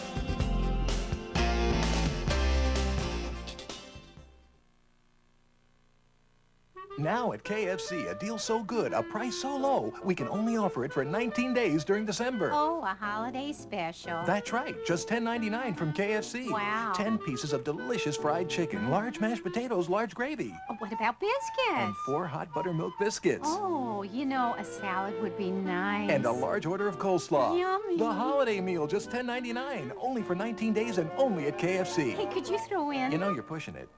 [SPEAKER 1] Now at KFC, a deal so good, a price so low, we can only offer it for 19 days during December.
[SPEAKER 2] Oh, a holiday special.
[SPEAKER 1] That's right, just $10.99 from KFC.
[SPEAKER 2] Wow.
[SPEAKER 1] 10 pieces of delicious fried chicken, large mashed potatoes, large gravy.
[SPEAKER 2] Oh, what about biscuits?
[SPEAKER 1] And 4 hot buttermilk biscuits.
[SPEAKER 2] Oh, you know, a salad would be nice.
[SPEAKER 1] And a large order of coleslaw.
[SPEAKER 2] Yummy.
[SPEAKER 1] The holiday meal, just $10.99, only for 19 days and only at KFC.
[SPEAKER 2] Hey, could you throw in?
[SPEAKER 1] You know you're pushing it.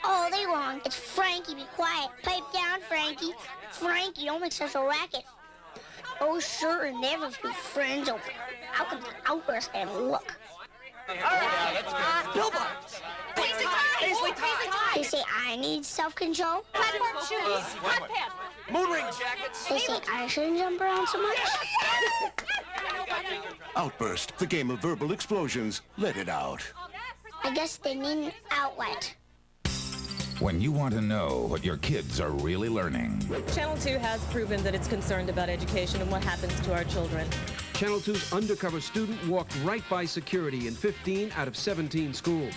[SPEAKER 23] All day long, it's Frankie, be quiet. Pipe down, Frankie. Frankie, don't make such a racket. Oh, sure, and they have a few friends over. How come the outburst and look?
[SPEAKER 2] Bilbo!
[SPEAKER 23] They say I need self-control.
[SPEAKER 2] Platform shoes, hot pants.
[SPEAKER 1] Moon ring jackets.
[SPEAKER 23] They say I shouldn't jump around so much.
[SPEAKER 24] Outburst, the game of verbal explosions. Let it out.
[SPEAKER 23] I guess they need an outlet.
[SPEAKER 25] When you want to know what your kids are really learning.
[SPEAKER 26] Channel 2 has proven that it's concerned about education and what happens to our children.
[SPEAKER 27] Channel 2's undercover student walked right by security in 15 out of 17 schools.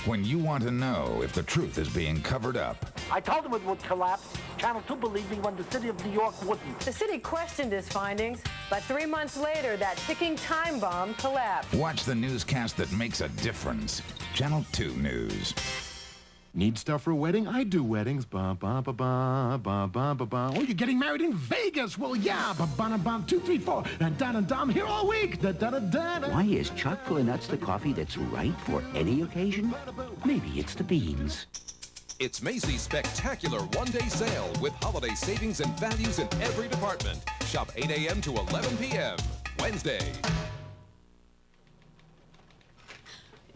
[SPEAKER 25] When you want to know if the truth is being covered up.
[SPEAKER 28] I told them it would collapse. Channel 2 believed me when the city of New York wouldn't.
[SPEAKER 29] The city questioned his findings, but 3 months later, that ticking time bomb collapsed.
[SPEAKER 25] Watch the newscast that makes a difference. Channel 2 News.
[SPEAKER 30] Need stuff for a wedding? I do weddings. Ba ba ba ba ba ba ba ba. Oh, you're getting married in Vegas? Well, yeah. Ba ba ba 2 3 4. And da da da. I'm here all week. Da da da da.
[SPEAKER 31] Why is chock full of nuts the coffee that's right for any occasion? Maybe it's the beans.
[SPEAKER 32] It's Macy's spectacular one-day sale with holiday savings and values in every department. Shop 8 a.m. to 11 p.m. Wednesday.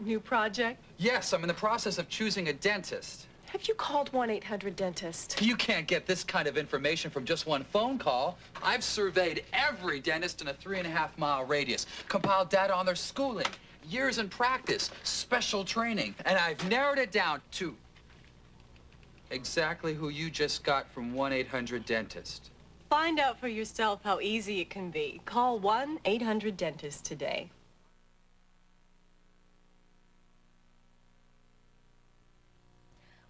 [SPEAKER 14] New project?
[SPEAKER 33] Yes, I'm in the process of choosing a dentist.
[SPEAKER 14] Have you called 1-800-DENTIST?
[SPEAKER 33] You can't get this kind of information from just one phone call. I've surveyed every dentist in a 3.5-mile radius, compiled data on their schooling, years in practice, special training, and I've narrowed it down to exactly who you just got from 1-800-DENTIST.
[SPEAKER 14] Find out for yourself how easy it can be. Call 1-800-DENTIST today.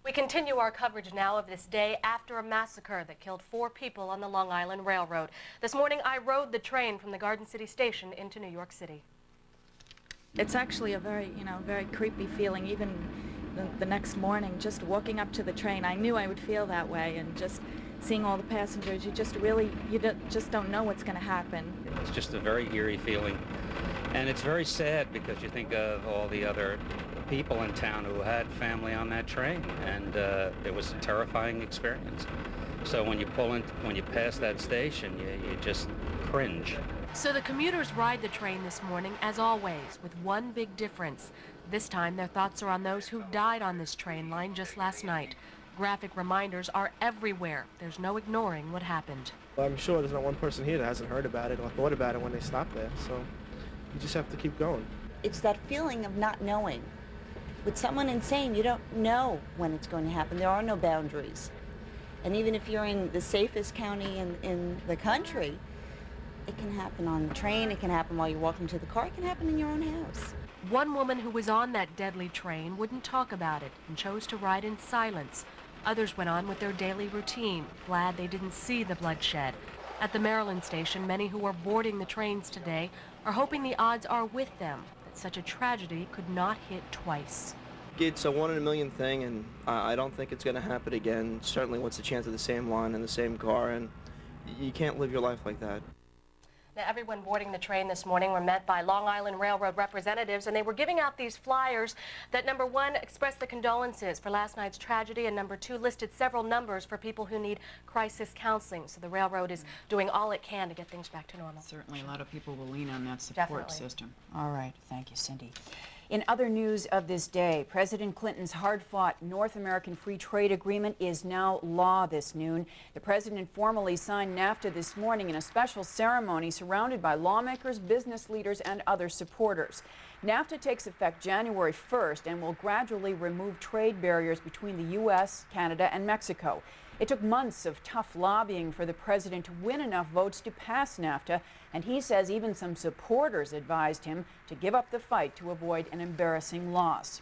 [SPEAKER 22] We continue our coverage now of this day after a massacre that killed 4 people on the Long Island Railroad. This morning, I rode the train from the Garden City Station into New York City.
[SPEAKER 34] It's actually a very, very creepy feeling. Even the next morning, just walking up to the train, I knew I would feel that way, and just seeing all the passengers, you just don't know what's going to happen.
[SPEAKER 35] It's just a very eerie feeling, and it's very sad because you think of all the other people in town who had family on that train, and it was a terrifying experience. So when you pass that station, you just cringe.
[SPEAKER 22] So the commuters ride the train this morning, as always, with one big difference. This time, their thoughts are on those who died on this train line just last night. Graphic reminders are everywhere. There's no ignoring what happened.
[SPEAKER 36] I'm sure there's not one person here that hasn't heard about it or thought about it when they stopped there, so you just have to keep going.
[SPEAKER 37] It's that feeling of not knowing. With someone insane, you don't know when it's going to happen. There are no boundaries. And even if you're in the safest county in the country, it can happen on the train, it can happen while you're walking to the car, it can happen in your own house.
[SPEAKER 22] One woman who was on that deadly train wouldn't talk about it and chose to ride in silence. Others went on with their daily routine, glad they didn't see the bloodshed. At the Maryland station, many who are boarding the trains today are hoping the odds are with them, that such a tragedy could not hit twice.
[SPEAKER 36] It's a 1 in a million thing, and I don't think it's going to happen again. Certainly, what's the chance of the same line and the same car, and you can't live your life like that.
[SPEAKER 22] Now, everyone boarding the train this morning were met by Long Island Railroad representatives, and they were giving out these flyers that, number one, expressed the condolences for last night's tragedy, and number two, listed several numbers for people who need crisis counseling. So the railroad is doing all it can to get things back to normal.
[SPEAKER 17] Certainly, a lot of people will lean on that support system. All right, thank you, Cindy. In other news of this day, President Clinton's hard-fought North American Free Trade Agreement is now law this noon. The president formally signed NAFTA this morning in a special ceremony surrounded by lawmakers, business leaders, and other supporters. NAFTA takes effect January 1st and will gradually remove trade barriers between the U.S., Canada, and Mexico. It took months of tough lobbying for the president to win enough votes to pass NAFTA, and he says even some supporters advised him to give up the fight to avoid an embarrassing loss.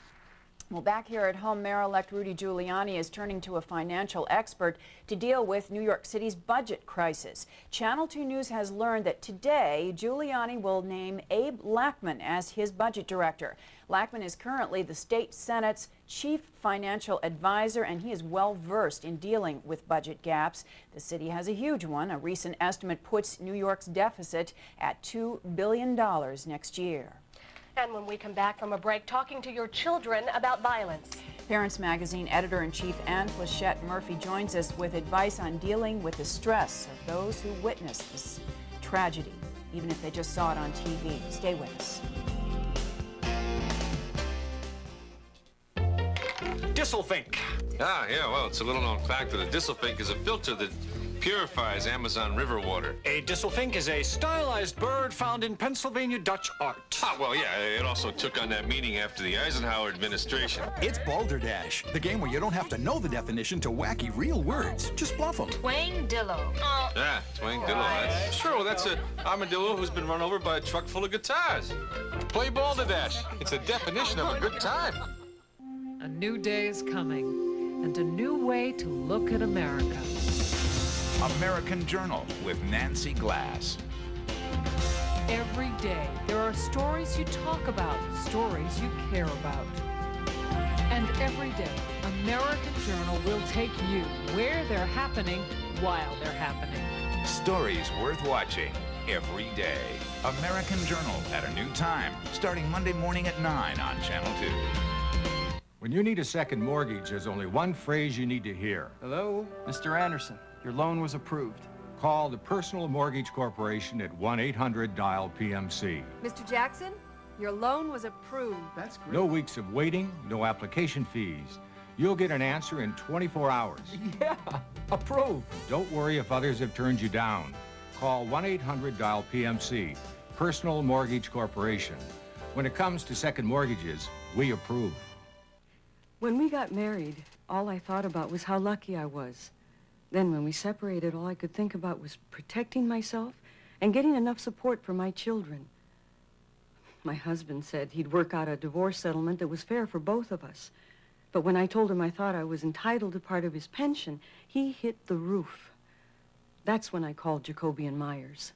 [SPEAKER 17] Well, back here at home, Mayor-elect Rudy Giuliani is turning to a financial expert to deal with New York City's budget crisis. Channel 2 News has learned that today, Giuliani will name Abe Lackman as his budget director. Lackman is currently the state Senate's chief financial advisor, and he is well versed in dealing with budget gaps. The city has a huge one. A recent estimate puts New York's deficit at $2 billion next year.
[SPEAKER 22] And when we come back from a break, talking to your children about violence.
[SPEAKER 17] Parents Magazine editor-in-chief Anne Flechette Murphy joins us with advice on dealing with the stress of those who witnessed this tragedy, even if they just saw it on TV. Stay with us.
[SPEAKER 3] Disselfink.
[SPEAKER 4] Ah, yeah, well, it's a little-known fact that a disselfink is a filter that purifies Amazon River water.
[SPEAKER 3] A disselfink is a stylized bird found in Pennsylvania Dutch art.
[SPEAKER 4] Ah, well, yeah, it also took on that meaning after the Eisenhower administration.
[SPEAKER 3] It's Balderdash, the game where you don't have to know the definition to wacky real words. Just bluff them.
[SPEAKER 22] Twangdillo.
[SPEAKER 4] Yeah, Twangdillo. That's sure. Well, that's an armadillo who's been run over by a truck full of guitars. Play Balderdash. It's a definition of a good time.
[SPEAKER 5] A new day is coming, and a new way to look at America.
[SPEAKER 25] American Journal with Nancy Glass.
[SPEAKER 5] Every day, there are stories you talk about, stories you care about. And every day, American Journal will take you where they're happening while they're happening.
[SPEAKER 25] Stories worth watching every day. American Journal at a new time, starting Monday morning at 9 on Channel 2.
[SPEAKER 6] When you need a second mortgage, there's only one phrase you need to hear.
[SPEAKER 7] Hello, Mr. Anderson. Your loan was approved.
[SPEAKER 6] Call the Personal Mortgage Corporation at 1-800-DIAL-PMC.
[SPEAKER 8] Mr. Jackson, your loan was approved.
[SPEAKER 7] That's great.
[SPEAKER 6] No weeks of waiting, no application fees. You'll get an answer in 24 hours.
[SPEAKER 7] Yeah, approved.
[SPEAKER 6] Don't worry if others have turned you down. Call 1-800-DIAL-PMC, Personal Mortgage Corporation. When it comes to second mortgages, we approve.
[SPEAKER 9] When we got married, all I thought about was how lucky I was. Then when we separated, all I could think about was protecting myself and getting enough support for my children. My husband said he'd work out a divorce settlement that was fair for both of us. But when I told him I thought I was entitled to part of his pension, he hit the roof. That's when I called Jacoby and Myers.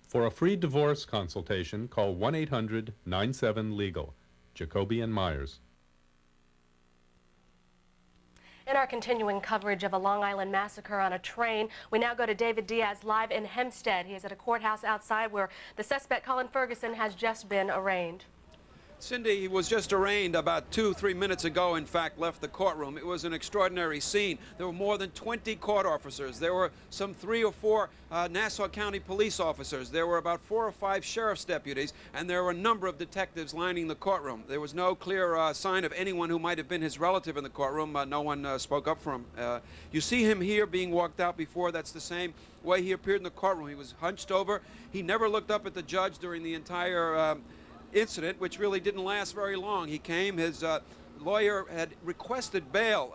[SPEAKER 10] For a free divorce consultation, call 1-800-97-LEGAL. Jacoby and Myers.
[SPEAKER 22] In our continuing coverage of a Long Island massacre on a train, we now go to David Diaz live in Hempstead. He is at a courthouse outside where the suspect, Colin Ferguson, has just been arraigned.
[SPEAKER 11] Cindy was just arraigned about 2-3 minutes ago, in fact, left the courtroom. It was an extraordinary scene. There were more than 20 court officers. There were some 3 or 4 Nassau County police officers. There were about 4 or 5 sheriff's deputies, and there were a number of detectives lining the courtroom. There was no clear sign of anyone who might have been his relative in the courtroom. No one spoke up for him. You see him here being walked out before. That's the same way he appeared in the courtroom. He was hunched over. He never looked up at the judge during the entire incident, which really didn't last very long. He came, his lawyer had requested bail,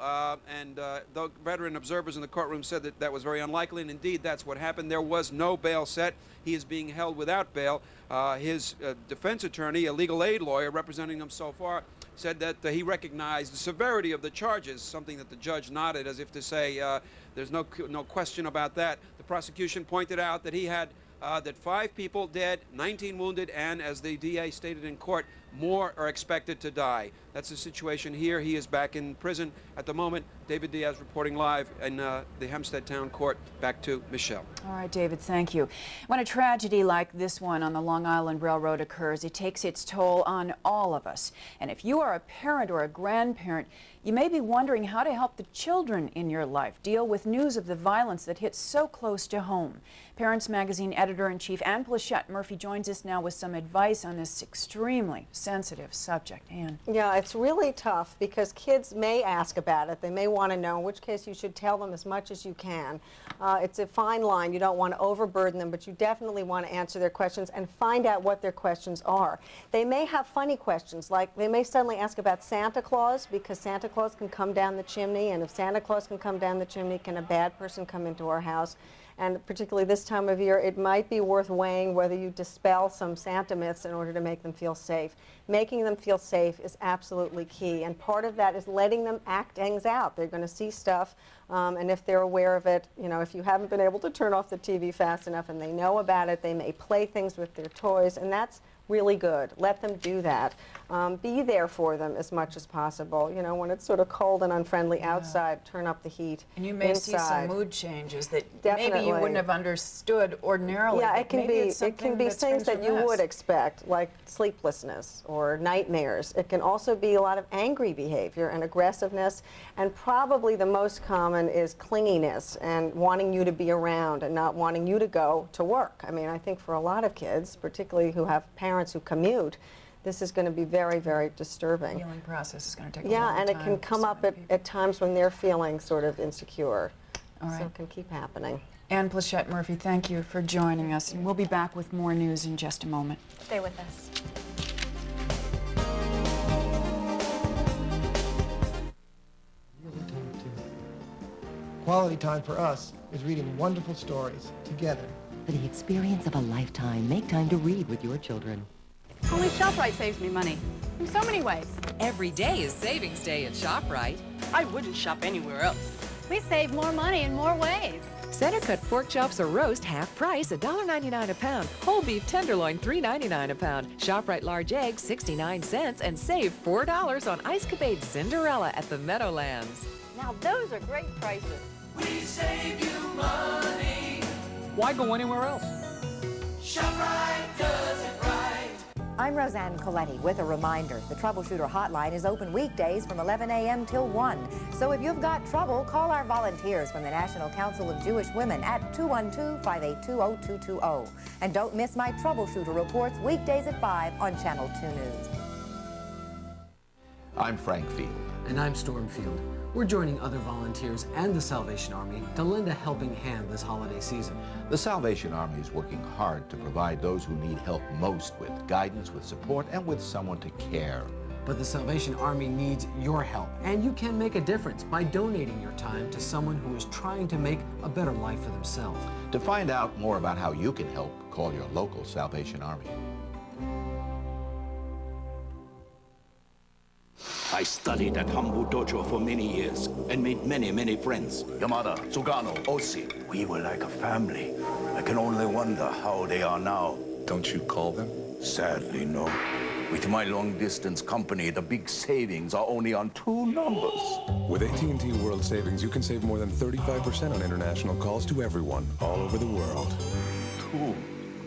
[SPEAKER 11] and the veteran observers in the courtroom said that that was very unlikely, and indeed that's what happened. There was no bail set. He is being held without bail. His defense attorney, a legal aid lawyer representing him so far, said that he recognized the severity of the charges, something that the judge nodded as if to say there's no question about that. The prosecution pointed out that he had that 5 people dead, 19 wounded, and as the DA stated in court, more are expected to die. That's the situation here. He is back in prison at the moment. David Diaz reporting live in the Hempstead Town Court. Back to Michelle.
[SPEAKER 17] All right, David, thank you. When a tragedy like this one on the Long Island Railroad occurs, it takes its toll on all of us. And if you are a parent or a grandparent, you may be wondering how to help the children in your life deal with news of the violence that hits so close to home. Parents Magazine editor-in-chief Ann Plachette Murphy joins us now with some advice on this extremely sensitive subject. Ann.
[SPEAKER 1] Yeah, it's really tough because kids may ask about it. They may want to know, in which case you should tell them as much as you can. It's a fine line. You don't want to overburden them, but you definitely want to answer their questions and find out what their questions are. They may have funny questions, like they may suddenly ask about Santa Claus, because Santa Claus can come down the chimney, and if Santa Claus can come down the chimney, can a bad person come into our house? And particularly this time of year, it might be worth weighing whether you dispel some Santa myths in order to make them feel safe. Making them feel safe is absolutely key, and part of that is letting them act things out. They're going to see stuff, and if they're aware of it, you know, if you haven't been able to turn off the TV fast enough and they know about it, they may play things with their toys, and that's really good. Let them do that. Be there for them as much as possible. You know, when it's sort of cold and unfriendly outside, turn up the heat.
[SPEAKER 17] And you may see
[SPEAKER 1] inside.
[SPEAKER 17] some mood changes that
[SPEAKER 1] Definitely.
[SPEAKER 17] maybe you wouldn't have understood ordinarily.
[SPEAKER 1] Yeah,
[SPEAKER 17] it can be
[SPEAKER 1] things that you would expect, like sleeplessness or nightmares. It can also be a lot of angry behavior and aggressiveness, and probably the most common is clinginess and wanting you to be around and not wanting you to go to work. I mean, I think for a lot of kids, particularly who have parents who commute, this is going to be very, very disturbing.
[SPEAKER 17] The healing process is going to take a long
[SPEAKER 1] time. Yeah, and it can
[SPEAKER 17] for
[SPEAKER 1] come up at times when they're feeling sort of insecure.
[SPEAKER 17] All right.
[SPEAKER 1] So it can keep happening.
[SPEAKER 17] Ann Plachette Murphy, thank you for joining us, and we'll be back with more news in just a moment.
[SPEAKER 22] Stay with us.
[SPEAKER 2] Quality time for us is reading wonderful stories together.
[SPEAKER 12] For the experience of a lifetime, make time to read with your children.
[SPEAKER 13] Only ShopRite saves me money in so many ways.
[SPEAKER 15] Every day is Savings Day at ShopRite.
[SPEAKER 13] I wouldn't shop anywhere else.
[SPEAKER 15] We save more money in more ways. Center cut pork chops or roast half price, $1.99 a pound. Whole beef tenderloin, $3.99 a pound. ShopRite large eggs, 69 cents, and save $4 on Ice Capade Cinderella at the Meadowlands.
[SPEAKER 13] Now those are great prices.
[SPEAKER 16] We save you money.
[SPEAKER 7] Why go anywhere else?
[SPEAKER 16] ShopRite does it right.
[SPEAKER 18] I'm Roseanne Coletti with a reminder. The Troubleshooter Hotline is open weekdays from 11 a.m. till 1. So if you've got trouble, call our volunteers from the National Council of Jewish Women at 212-582-0220. And don't miss my Troubleshooter reports weekdays at 5 on Channel 2 News.
[SPEAKER 19] I'm Frank Field.
[SPEAKER 20] And I'm Storm Field. We're joining other volunteers and the Salvation Army to lend a helping hand this holiday season.
[SPEAKER 19] The Salvation Army is working hard to provide those who need help most with guidance, with support, and with someone to care.
[SPEAKER 20] But the Salvation Army needs your help, and you can make a difference by donating your time to someone who is trying to make a better life for themselves.
[SPEAKER 19] To find out more about how you can help, call your local Salvation Army.
[SPEAKER 31] I studied at Hambu Dojo for many years and made many, many friends. Yamada, Sugano, Osi. We were like a family. I can only wonder how they are now.
[SPEAKER 4] Don't you call them?
[SPEAKER 31] Sadly, no. With my long-distance company, the big savings are only on 2 numbers.
[SPEAKER 21] With AT&T World Savings, you can save more than 35% on international calls to everyone, all over the world.
[SPEAKER 31] 2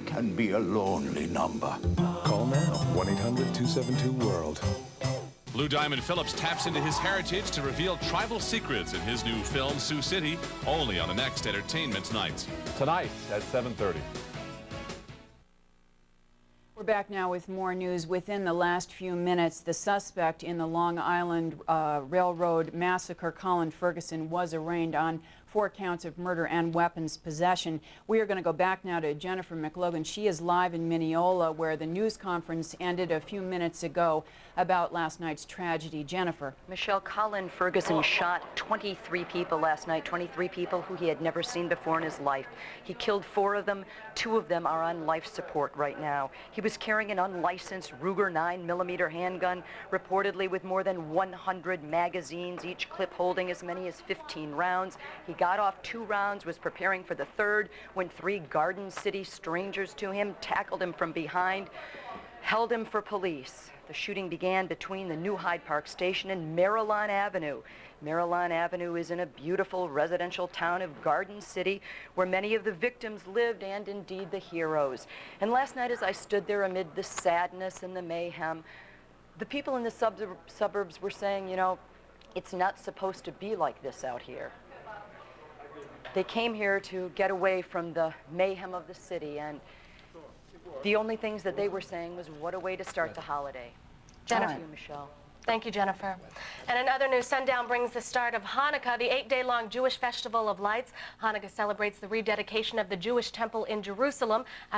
[SPEAKER 31] can be a lonely number.
[SPEAKER 21] Call now, 1-800-272-WORLD.
[SPEAKER 23] Blue Diamond Phillips taps into his heritage to reveal tribal secrets in his new film, Sioux City, only on the next Entertainment Night.
[SPEAKER 10] Tonight at 7:30.
[SPEAKER 17] We're back now with more news. Within the last few minutes, the suspect in the Long Island Railroad massacre, Colin Ferguson, was arraigned on 4 counts of murder and weapons possession. We are going to go back now to Jennifer McLogan. She is live in Mineola, where the news conference ended a few minutes ago about last night's tragedy. Jennifer.
[SPEAKER 14] Michelle, Colin Ferguson shot 23 people last night, 23 people who he had never seen before in his life. He killed 4 of them. 2 of them are on life support right now. He was carrying an unlicensed Ruger 9mm handgun, reportedly with more than 100 magazines, each clip holding as many as 15 rounds. He got off 2 rounds, was preparing for the 3rd, when 3 Garden City strangers to him tackled him from behind. held him for police. The shooting began between the new Hyde Park station and Maryland Avenue. Maryland Avenue is in a beautiful residential town of Garden City where many of the victims lived and indeed the heroes. And last night as I stood there amid the sadness and the mayhem, the people in the suburbs were saying, you know, it's not supposed to be like this out here. They came here to get away from the mayhem of the city, and the only things that they were saying was, what a way to start the holiday.
[SPEAKER 22] Jennifer.
[SPEAKER 14] Thank you, Michelle.
[SPEAKER 22] Thank you, Jennifer. And in other news, sundown brings the start of Hanukkah, the 8-day-long Jewish festival of lights. Hanukkah celebrates the rededication of the Jewish temple in Jerusalem after